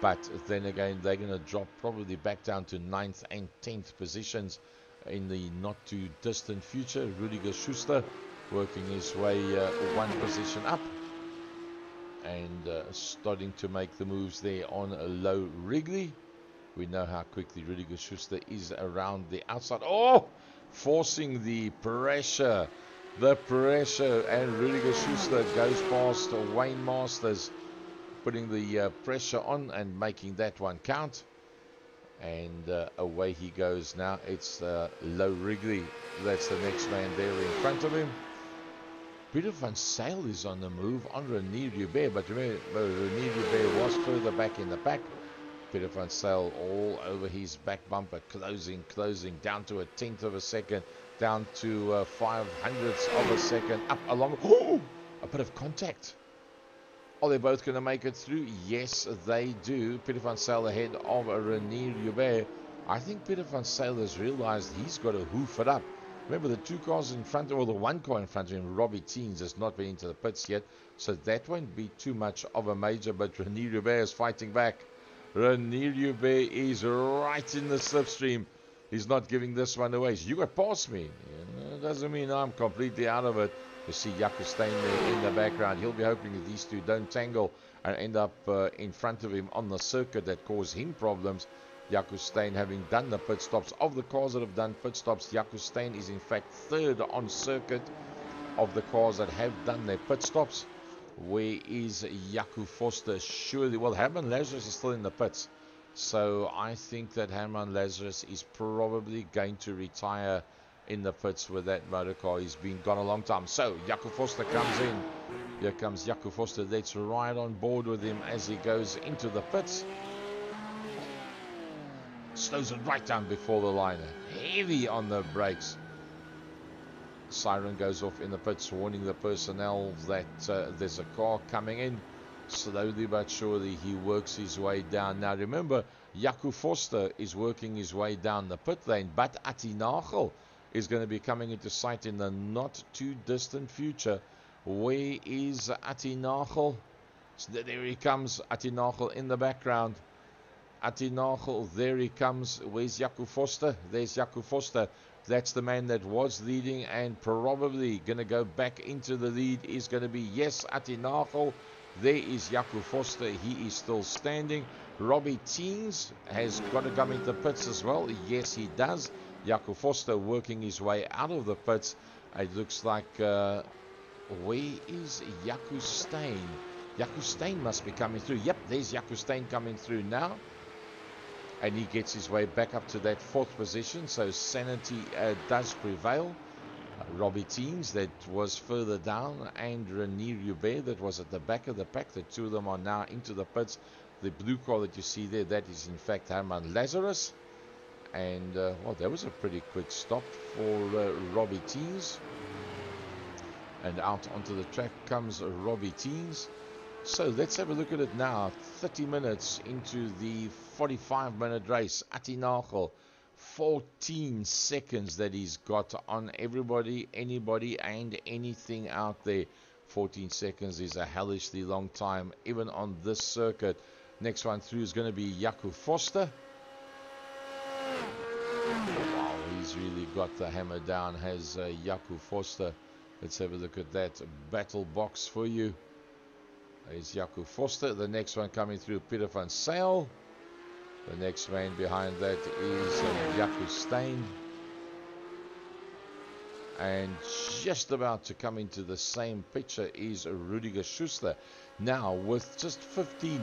But then again, they're going to drop probably back down to 9th and 10th positions in the not too distant future. Rudiger Schuster working his way one position up, and starting to make the moves there on a low Wrigley. We know how quickly Rudiger Schuster is around the outside. Oh, forcing the pressure, and Rudiger Schuster goes past Wayne Masters, putting the pressure on and making that one count. And away he goes now. It's Low Wrigley. That's the next man there in front of him. Peter van Zyl is on the move on Renier Hubert, but remember, Renier Hubert was further back in the pack. Peter van Zyl all over his back bumper, closing down to a tenth of a second, down to 500ths of a second, up along. Oh, a bit of contact. Are they both going to make it through? Yes, they do. Peter van Zyl ahead of Renier Hubert. I think Peter van Zyl has realized he's got to hoof it up. Remember, the two cars in front, or the one car in front of him, Robbie Teens, has not been into the pits yet, so that won't be too much of a major, but Renier Hubert is fighting back. Renier Hubert is right in the slipstream. He's not giving this one away. You got past me. Doesn't mean I'm completely out of it. You see Jaco Steyn there in the background. He'll be hoping that these two don't tangle and end up in front of him on the circuit that caused him problems. Jaco Steyn having done the pit stops. Of the cars that have done pit stops, Jaco Steyn is in fact third on circuit of the cars that have done their pit stops. Where is Jaco Foster? Surely, well, Herman Lazarus is still in the pits. So I think that Herman Lazarus is probably going to retire in the pits with that motor car. He's been gone a long time. So Jaco Foster comes in. Here comes Jaco Foster. Let's ride on board with him as he goes into the pits. Slows it right down before the liner. Heavy on the brakes. Siren goes off in the pits, warning the personnel that there's a car coming in. Slowly but surely he works his way down. Now remember, Jaco Foster is working his way down the pit lane, but Atti Nagel is going to be coming into sight in the not too distant future. Where is Atti Nagel? So there he comes, Atti Nagel in the background. Atti Nagel, there he comes. Where's Jaco Foster? There's Jaco Foster. That's the man that was leading and probably going to go back into the lead. Is going to be, yes, Atti Nagel. There is Jaco Foster. He is still standing. Robbie Teens has got to come into the pits as well. Yes, he does. Jaco Foster working his way out of the pits. It looks like, where is Jaco Steyn? Jaco Steyn must be coming through. Yep, there's Jaco Steyn coming through now. And he gets his way back up to that fourth position. So sanity does prevail. Robbie Teens, that was further down, and Renier Hubert, that was at the back of the pack. The two of them are now into the pits. The blue car that you see there, that is in fact Herman Lazarus. And, well, that was a pretty quick stop for Robbie Teens. And out onto the track comes Robbie Teens. So let's have a look at it now. 30 minutes into the 45-minute race. Atti Nagel, 14 seconds that he's got on everybody, anybody, and anything out there. 14 seconds is a hellishly long time, even on this circuit. Next one through is going to be Jaco Foster. Wow, he's really got the hammer down, has Jaco Foster. Let's have a look at that battle box for you. There's Jaco Foster. The next one coming through, Peter van Zyl. The next man behind that is Jaco Steyn. And just about to come into the same picture is Rudiger Schuster. Now, with just 14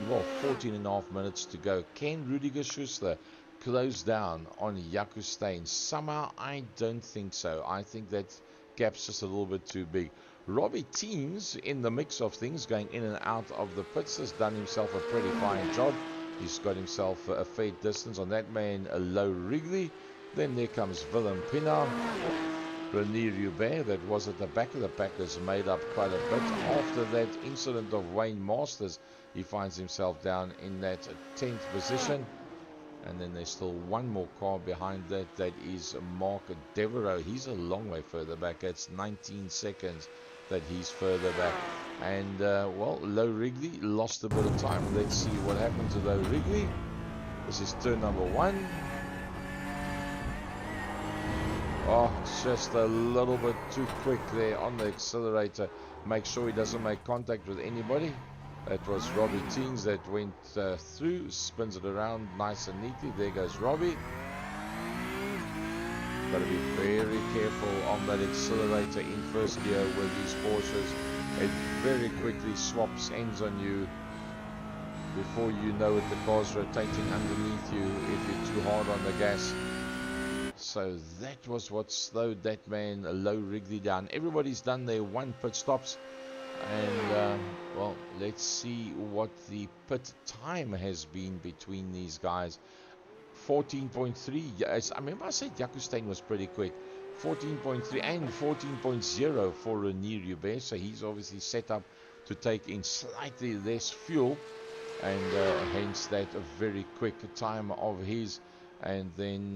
and a half minutes to go, can Rudiger Schuster close down on Jaco Steyn? Somehow, I don't think so. I think that gap's just a little bit too big. Robbie Teens, in the mix of things, going in and out of the pits, has done himself a pretty fine job. He's got himself a fair distance on that man, a Low Wrigley. Then there comes Willem Pinaar. Renier Hubert, that was at the back of the pack, has made up quite a bit. After that incident of Wayne Masters, he finds himself down in that 10th position. And then there's still one more car behind that. That is Mark Devereaux. He's a long way further back. That's 19 seconds that he's further back. And, well, Low Wrigley lost a bit of time. Let's see what happened to Low Wrigley. This is turn number 1. Oh, just a little bit too quick there on the accelerator. Make sure he doesn't make contact with anybody. That was Robbie Teens that went through, spins it around nice and neatly. There goes Robbie. Got to be very careful on that accelerator in first gear with these Porsches. It very quickly swaps ends on you. Before you know it, the car's rotating underneath you if you're too hard on the gas. So that was what slowed that man Low Wrigley down. Everybody's done their one pit stops. And, well, let's see what the pit time has been between these guys. 14.3. Yes, I remember I said Jaco Steyn was pretty quick. 14.3 and 14.0 for Renier Hubert. So he's obviously set up to take in slightly less fuel. And hence that a very quick time of his. And then,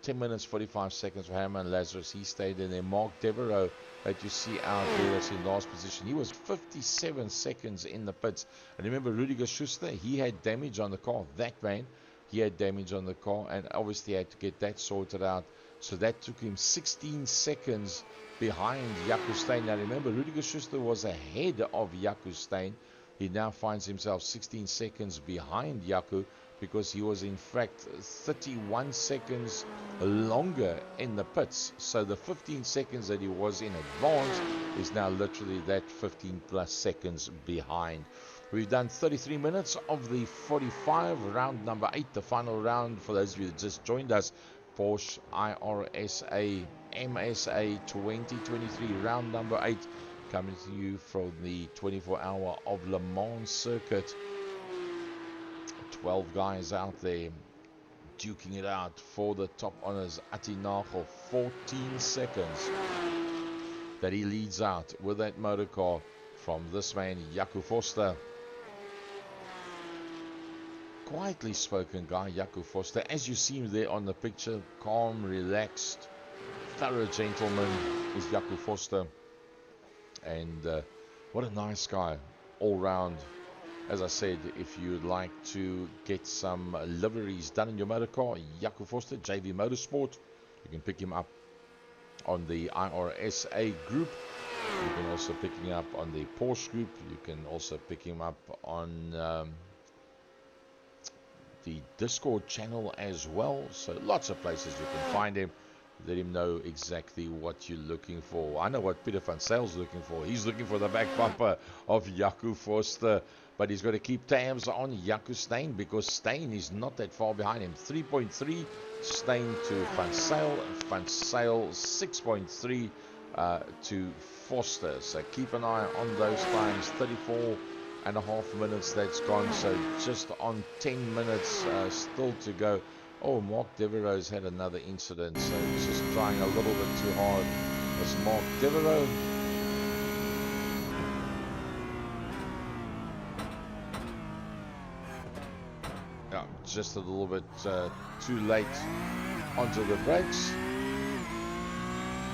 10 minutes, 45 seconds for Herman Lazarus. He stayed in there. Mark Devereaux, that you see out there, that's in last position. He was 57 seconds in the pits. And remember, Rudiger Schuster, he had damage on the car. That man, he had damage on the car. And obviously had to get that sorted out. So that took him 16 seconds behind Jaco Steyn. Now remember, Rudiger Schuster was ahead of Jaco Steyn. He now finds himself 16 seconds behind Jaco, because he was in fact 31 seconds longer in the pits. So the 15 seconds that he was in advance is now literally that 15 plus seconds behind. We've done 33 minutes of the 45, round number 8, the final round for those of you that just joined us. Porsche iRSA MSA 2023, round number 8, coming to you from the 24-hour of Le Mans circuit. 12 guys out there duking it out for the top honors. Atti Nagel, 14 seconds that he leads out with that motor car from this man, Jaco Forster. Quietly spoken guy, Jaco Forster. As you see him there on the picture, calm, relaxed, thorough gentleman is Jaco Forster. And what a nice guy all round. As I said, if you'd like to get some liveries done in your motor car, Jaco Forster, JV Motorsport, you can pick him up on the iRSA group. You can also pick him up on the Porsche group. You can also pick him up on the Discord channel as well. So lots of places you can find him. Let him know exactly what you're looking for. I know what Peter van Zyl looking for. He's looking for the back bumper of Jaco Forster. But he's got to keep tabs on Jaco Steyn, because Steyn is not that far behind him. 3.3 Steyn to Van Zyl. Van Zyl 6.3 to Forster. So keep an eye on those times. 34.5 minutes that's gone. So just on 10 minutes still to go. Oh, Mark Devereaux's had another incident, so he's just trying a little bit too hard. That's Mark Devereaux. Yeah, just a little bit too late onto the brakes.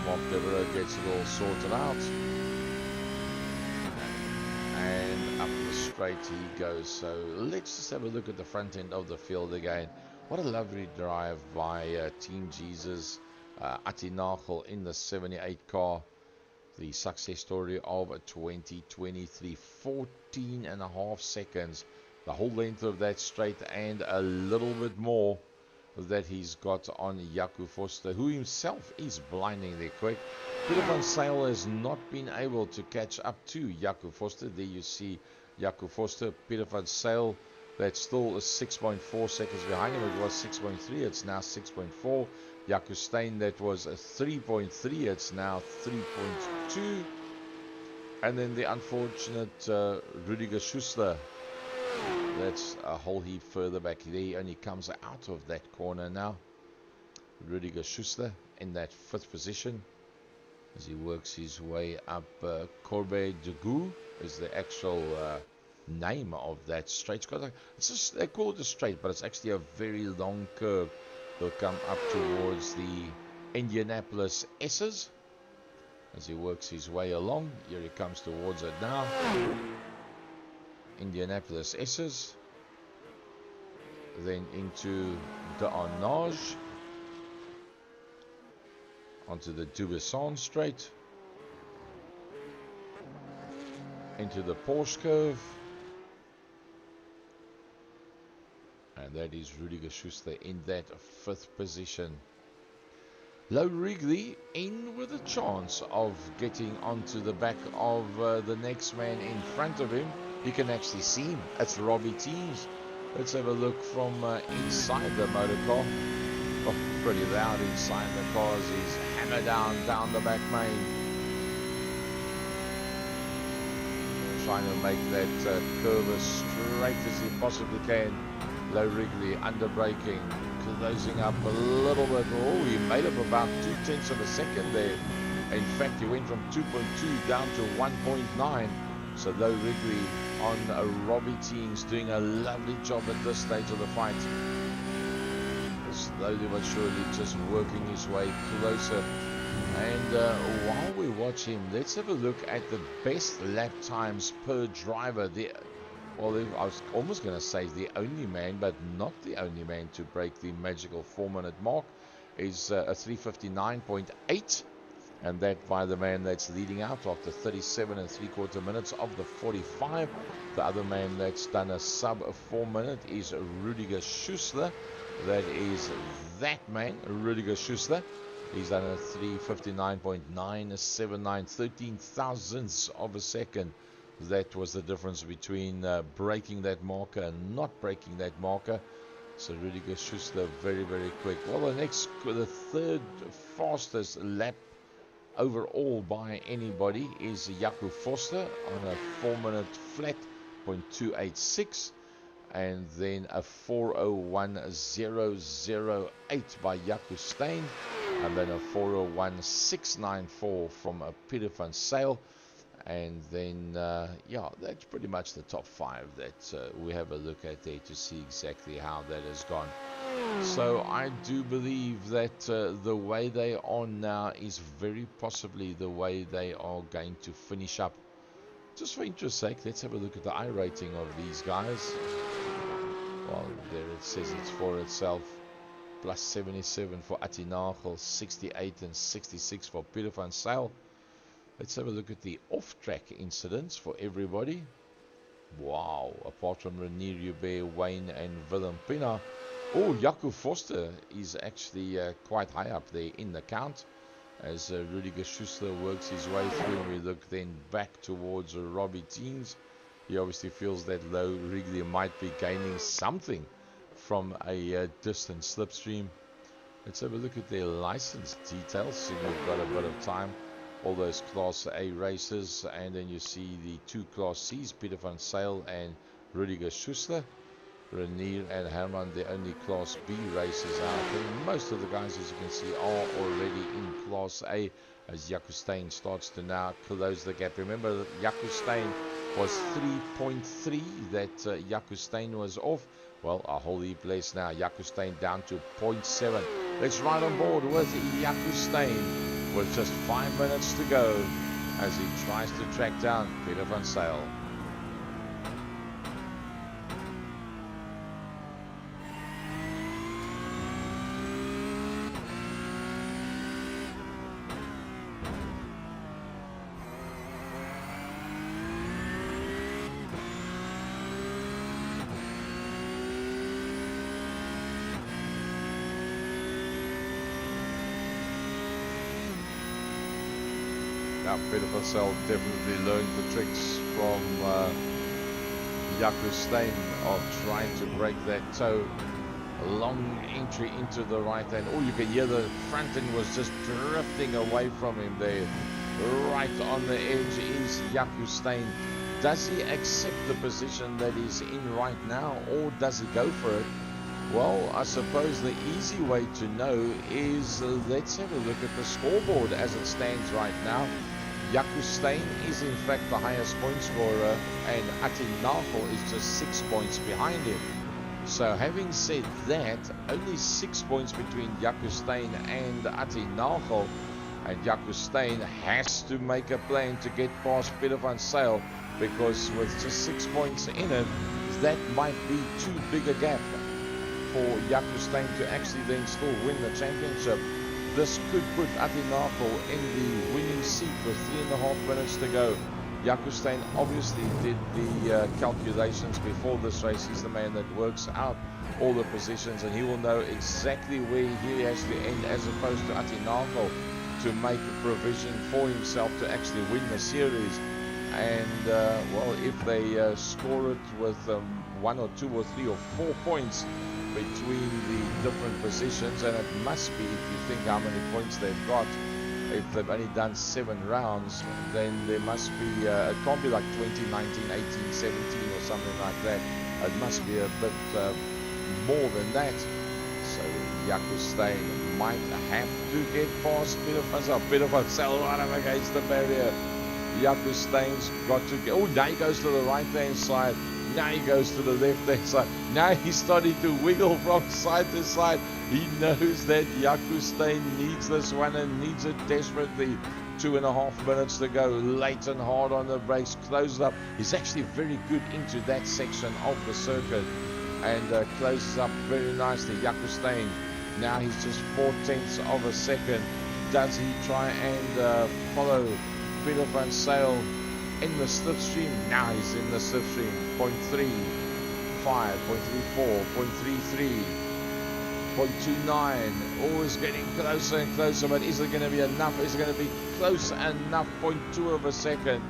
Mark Devereaux gets it all sorted out. And up the straight he goes. So let's just have a look at the front end of the field again. What a lovely drive by Team Jesus, Atti Nagel in the 78 car. The success story of 2023, 14.5 seconds. The whole length of that straight and a little bit more that he's got on Jaco Forster, who himself is blindingly quick. Peter van Zyl has not been able to catch up to Jaco Forster. There you see Jaco Forster, Peter van Zyl. That's still 6.4 seconds behind him. It was 6.3. It's now 6.4. Jaco Steyn, that was 3.3. It's now 3.2. And then the unfortunate Rudiger Schuster. That's a whole heap further back. There he only comes out of that corner now. Rudiger Schuster in that 5th position as he works his way up. Corbeil de Gou is the actual name of that straight. It's just, they call it a straight, but it's actually a very long curve. He'll come up towards the Indianapolis S's as he works his way along. Here he comes towards it now. Indianapolis S's, then into the Arnage, onto the Mulsanne straight, into the Porsche curve, and that is Rudiger Schuster in that 5th position. Low Wrigley in with a chance of getting onto the back of the next man in front of him. You can actually see him. It's Robbie Teams. Let's have a look from inside the motor car. Oh, pretty loud inside the car as he's hammered down the back main. Trying to make that curve as straight as he possibly can. Low Wrigley under braking, closing up a little bit. Oh, he made up about 0.2 of a second there. In fact, he went from 2.2 down to 1.9. So Low Wrigley on Robbie Teams doing a lovely job at this stage of the fight. Slowly but surely just working his way closer. And while we watch him, let's have a look at the best lap times per driver. Well, I was almost going to say the only man, but not the only man to break the magical 4-minute mark is a 3:59.8, and that by the man that's leading out after 37 3/4 minutes of the 45. The other man that's done a sub 4 minute is Rudiger Schuster. That is that man, Rudiger Schuster. He's done a 3:59.979, 13 thousandths of a second. That was the difference between breaking that marker and not breaking that marker. So Rudiger Schuster very, very quick. Well, the 3rd fastest lap overall by anybody is Jaco Foster on a 4-minute flat, 0.286. And then a 4:01.008 by Jaco Steyn. And then a 4:01.694 from Peter van Zyl. And then, yeah, that's pretty much the top 5 that we have a look at there to see exactly how that has gone. So I do believe that the way they are now is very possibly the way they are going to finish up. Just for interest's sake, let's have a look at the I rating of these guys. Well, there it says it's for itself. Plus 77 for Atti Nagel, 68 and 66 for Peter van Zyl. Let's have a look at the off-track incidents for everybody. Wow, apart from Renier Hubert, Wayne and Willem Pina. Oh, Jaco Foster is actually quite high up there in the count as Rudiger Schuster works his way through. We look then back towards Robbie Teams. He obviously feels that Low Wrigley might be gaining something from a distant slipstream. Let's have a look at their license details. See, we've got a bit of time. All those Class A races, and then you see the 2 Class C's, Peter van Zyl and Rudiger Schuster. Renier and Herman, the only Class B races out. And most of the guys, as you can see, are already in Class A as Jaco Steyn starts to now close the gap. Remember that Jaco Steyn was 3.3 that Jaco Steyn was off. Well, a whole heap less now. Jaco Steyn down to 0.7. Let's ride on board with Jaco Steyn with just 5 minutes to go as he tries to track down Peter van Zyl. Now, Peter van Zyl definitely learned the tricks from Jaco Steyn of trying to break that toe. A long entry into the right hand. Oh, you can hear the front end was just drifting away from him there. Right on the edge is Jaco Steyn. Does he accept the position that he's in right now, or does he go for it? Well, I suppose the easy way to know is let's have a look at the scoreboard as it stands right now. Jaco Steyn is in fact the highest point scorer, and Atti Nagel is just 6 points behind him. So having said that, only 6 points between Jaco Steyn and Atti Nagel, and Jaco Steyn has to make a plan to get past Peter van Zyl, because with just 6 points in it, that might be too big a gap for Jaco Steyn to actually then still win the championship. this could put Atinako in the winning seat with 3.5 minutes to go. Jakustein obviously did the calculations before this race. He's the man that works out all the positions, and he will know exactly where he has to end, as opposed to Atinako, to make a provision for himself to actually win the series. And well, if they score it with 1 or 2 or 3 or 4 points between the different positions, and it must be, if you think how many points they've got, if they've only done 7 rounds, then there must be, it can't be like 20, 19, 18, 17 or something like that. It must be a bit more than that. So Jakustein might have to get past Peter Cell right up against the barrier. Jakustein's got to get, oh, now he goes to the right hand side, now he goes to the left hand side, now he's starting to wiggle from side to side. He knows that Jakustein needs this one and needs it desperately. 2.5 minutes to go, late and hard on the brakes, closed up. He's actually very good into that section of the circuit, and closes up very nicely. Jakustein, now he's just 0.4 of a second. Does he try and follow Peter van Zyl in the slipstream? Now he's in the slipstream. 0.35, 0.34, 0.33, 0.29. Always getting closer and closer, but is it going to be enough? Is it going to be close enough? 0.2 of a second.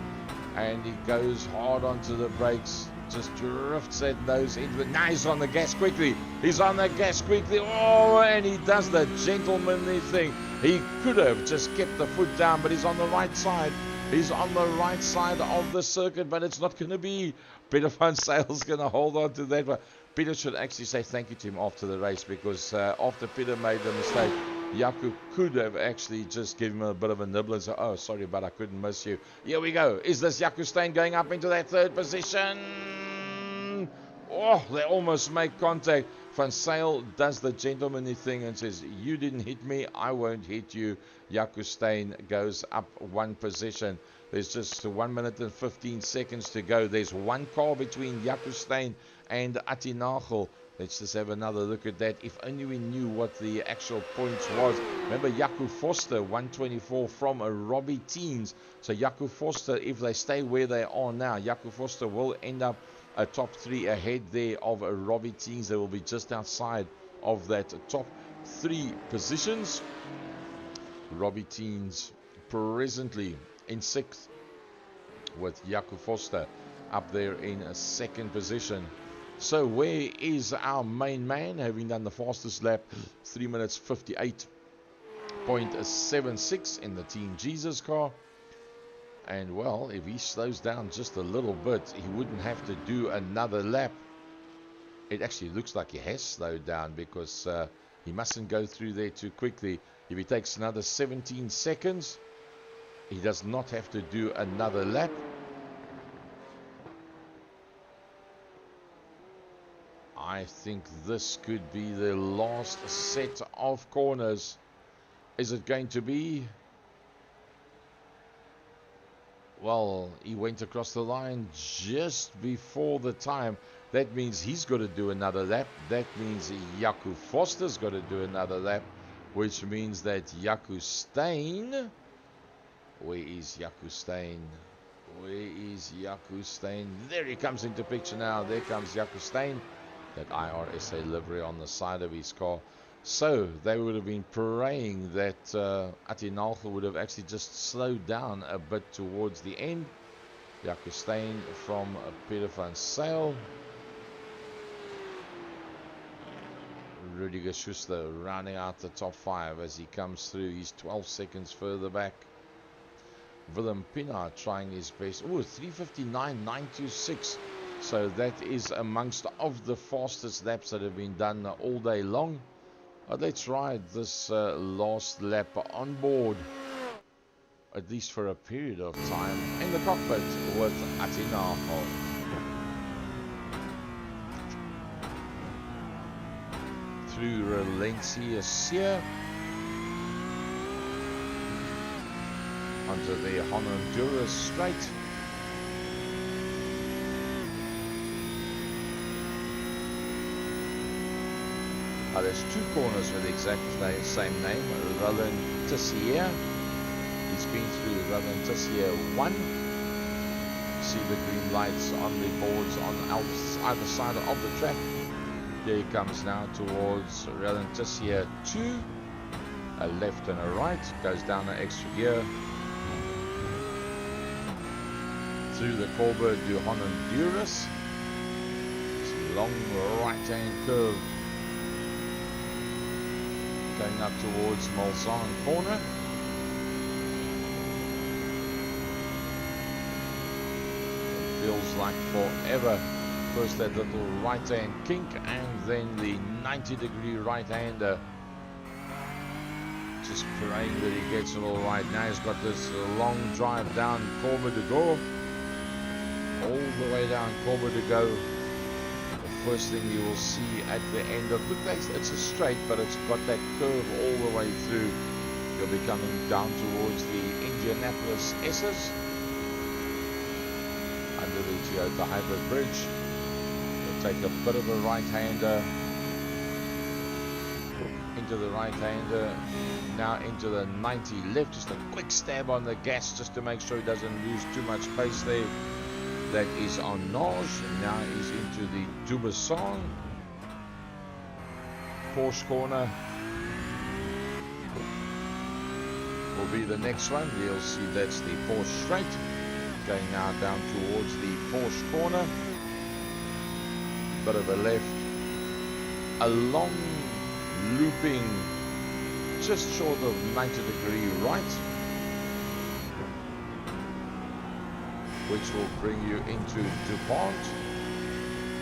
And he goes hard onto the brakes. Just drifts that nose into it. Now he's on the gas quickly. He's on the gas quickly. Oh, and he does the gentlemanly thing. He could have just kept the foot down, but he's on the right side. He's on the right side of the circuit, but it's not going to be. Peter van Zyl's going to hold on to that. But Peter should actually say thank you to him after the race, because after Peter made the mistake, Jaco could have actually just given him a bit of a nibble and say, oh, sorry, but I couldn't miss you. Here we go. Is this Jakustein going up into that 3rd position? Oh, they almost make contact. Van Zyl does the gentlemanly thing and says, you didn't hit me, I won't hit you. Jakustein goes up 1 position. There's just 1 minute and 15 seconds to go. There's 1 car between Jakustein and Atinagel. Let's just have another look at that. If only we knew what the actual points was. Remember, Jaco Forster, 124 from Robbie Teens. So Jaco Forster, if they stay where they are now, Jaco Forster will end up a top 3 ahead there of Robbie Teens. They will be just outside of that top 3 positions. Robbie Teens presently in 6th, with Jaco Forster up there in a 2nd position. So where is our main man, having done the fastest lap, 3 minutes 58.76 in the Team Jesus car? And well, if he slows down just a little bit, he wouldn't have to do another lap. It actually looks like he has slowed down, because he mustn't go through there too quickly. If he takes another 17 seconds, he does not have to do another lap. I think this could be the last set of corners. Is it going to be? Well, he went across the line just before the time. That means he's got to do another lap. That means Jaco Forster's got to do another lap, which means that Jakustein, where is Jakustein? Where is Jakustein? There he comes into picture now. There comes Jakustein. That iRSA livery on the side of his car. So they would have been praying that Atinagel would have actually just slowed down a bit towards the end. Jakustein from Peter van Zyl. Rudiger Schuster rounding out the top 5 as he comes through. He's 12 seconds further back. Willem Pinaar trying his best. Oh, 3:59.926. So that is amongst of the fastest laps that have been done all day long. Let's ride this last lap on board, at least for a period of time, in the cockpit with Atinagel. Through Relentia onto the Honduras Straight. There's two corners with the exact same name, Roland Tissier. He's been through Roland Tissier 1. See the green lights on the boards on either side of the track. There he comes now towards Roland Tissier 2. A left and a right, goes down an extra gear. Through the Corber du Honduras. Long right-hand curve. Going up towards Mulsanne corner. It feels like forever. First that little right-hand kink and then the 90-degree right-hander. Just praying that he gets it all right. Now he's got this long drive down Corber de Go. All the way down Corber de Go. The first thing you will see at the end of, look, it's a straight, but it's got that curve all the way through. You'll be coming down towards the Indianapolis S's under the Toyota Hybrid Bridge. You'll take a bit of a right-hander into the right-hander, now into the 90 left, just a quick stab on the gas just to make sure he doesn't lose too much pace there. That is on Nage, and now he's into the Dubuisson Porsche corner. Will be the next one. You'll see that's the Porsche straight, going now down towards the Porsche corner. Bit of a left, a long looping just short of 90-degree right, which will bring you into DuPont.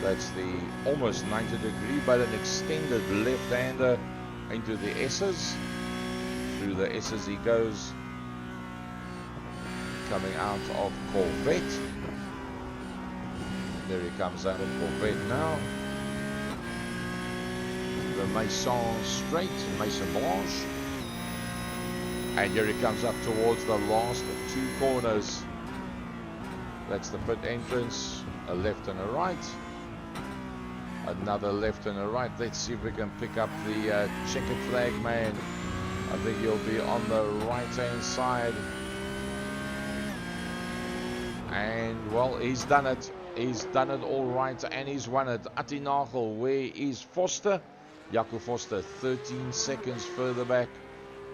That's the almost 90-degree, but an extended left-hander into the S's. Through the S's he goes, coming out of Corvette. There he comes out of Corvette now. The Maison Straight, Maison Blanche. And here he comes up towards the last two corners. That's the pit entrance, a left and a right. Another left and a right. Let's see if we can pick up the checkered flag man. I think he'll be on the right-hand side. And, well, he's done it. He's done it all right, and he's won it. Attinagel, where is Foster? Jaco Foster, 13 seconds further back.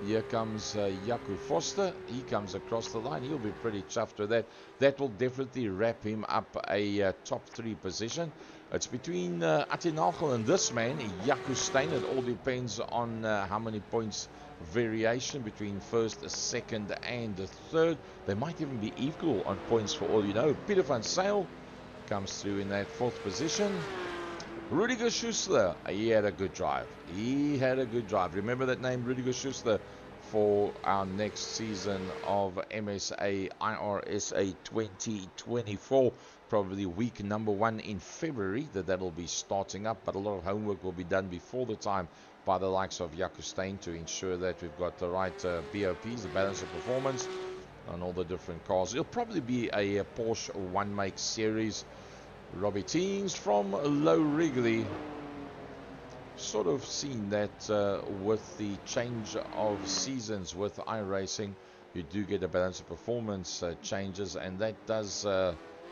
Here comes Jaco Foster. He comes across the line. He'll be pretty chuffed with that. That will definitely wrap him up a top 3 position. It's between Attinagel and this man, Jaco Steyn. It all depends on how many points variation between first, second, and third. They might even be equal on points for all you know. Peter van Zyl comes through in that 4th position. Rudiger Schussler, he had a good drive. He had a good drive. Remember that name, Rudiger Schussler, for our next season of MSA iRSA 2024. Probably week number 1 in February that'll be starting up, but a lot of homework will be done before the time by the likes of Jaco Steyn to ensure that we've got the right BOPs, the balance of performance on all the different cars. It'll probably be a Porsche one make series. Robbie Teens from Low Wrigley. Sort of seen that with the change of seasons with iRacing, you do get a balance of performance changes, and that does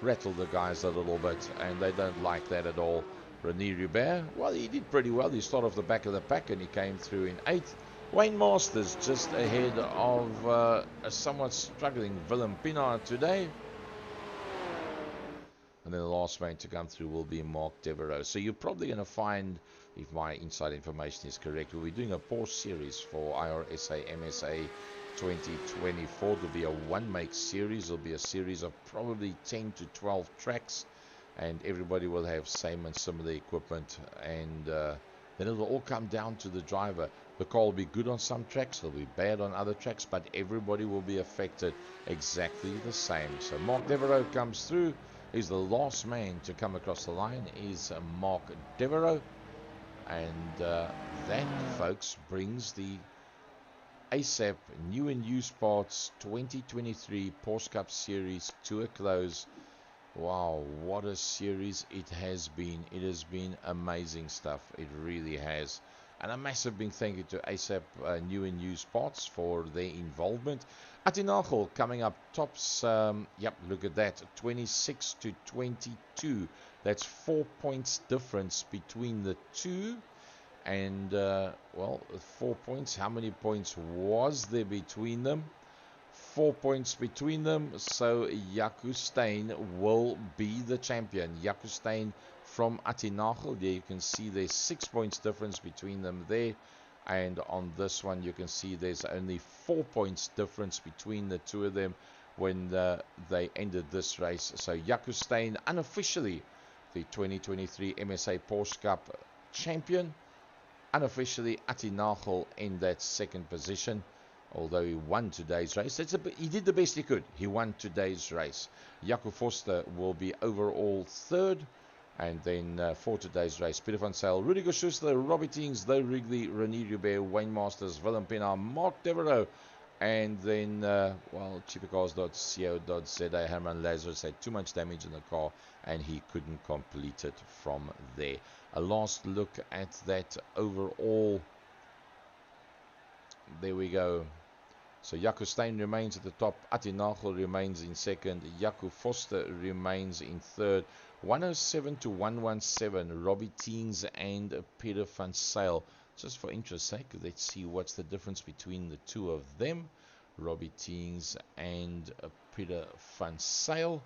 rattle the guys a little bit, and they don't like that at all. René Rubert, well, he did pretty well. He started off the back of the pack and he came through in 8th. Wayne Masters just ahead of a somewhat struggling Willem Pinaar today. And then the last man to come through will be Mark Devereaux. So you're probably going to find, if my inside information is correct, we'll be doing a Porsche series for iRSA MSA 2024. It'll be a one-make series. It'll be a series of probably 10 to 12 tracks. And everybody will have same and similar equipment. And then it'll all come down to the driver. The car will be good on some tracks. It'll be bad on other tracks. But everybody will be affected exactly the same. So Mark Devereaux comes through. He's the last man to come across the line, is Mark Devereaux. And that, folks, brings the ASAP New and Used Parts 2023 Porsche Cup Series to a close. Wow, what a series it has been. It has been amazing stuff. It really has. And a massive big thank you to ASAP New and Used Parts for their involvement. Atinachel coming up tops. Yep, look at that. 26 to 22. That's 4 points difference between the two. And, well, 4 points. How many points was there between them? 4 points between them. So Jaco Steyn will be the champion. Jaco Steyn from Atinachel. There you can see there's 6 points difference between them there. And on this one you can see there's only 4 points difference between the two of them when they ended this race. So Jaco Steyn unofficially the 2023 MSA Porsche Cup champion. Unofficially Atinachel in that second position, although he won today's race. He did the best he could. He won today's race. Jaco Foster will be overall third. And then for today's race, Peter van Zyl, Rudiger Schuster, Robbie Teens, Low Wrigley, Rene Rubert, Wayne Masters, Willem Pena, Mark Devereaux, and then, well, cheapercars.co.za, Herman Lazarus had too much damage in the car and he couldn't complete it from there. A last look at that overall. There we go. So Jaco Steyn remains at the top. Atinachel remains in second. Jaco Foster remains in third. 107 to 117. Robbie Teens and Peter van Zyl. Just for interest's sake, let's see what's the difference between the two of them. Robbie Teens and Peter van Zyl.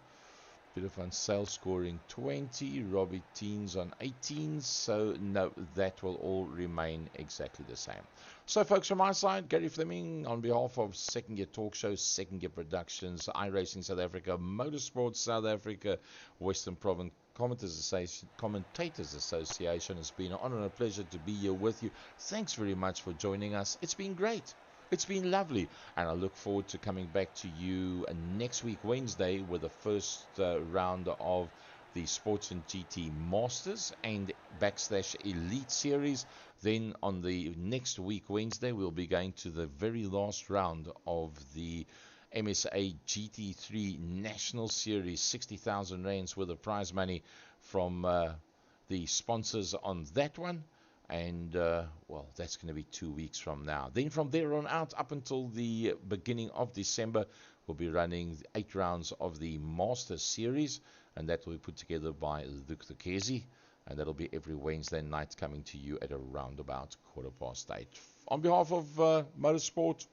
Peter van Zyl scoring 20, Robbie Teens on 18, so no, that will all remain exactly the same. So folks, from my side, Gary Fleming, on behalf of Second Gear Talk Show, Second Gear Productions, iRacing South Africa, Motorsports South Africa, Western Province Commentators Association, it's been an honor and a pleasure to be here with you. Thanks very much for joining us. It's been great. It's been lovely, and I look forward to coming back to you next week, Wednesday, with the first round of the Sports and GT Masters and / Elite Series. Then on the next week, Wednesday, we'll be going to the very last round of the MSA GT3 National Series, 60,000 rands worth of prize money from the sponsors on that one. And, well, that's going to be 2 weeks from now. Then from there on out, up until the beginning of December, we'll be running 8 rounds of the Master Series. And that will be put together by Luke Thukezi. And that'll be every Wednesday night coming to you at around about 8:15. On behalf of Motorsport,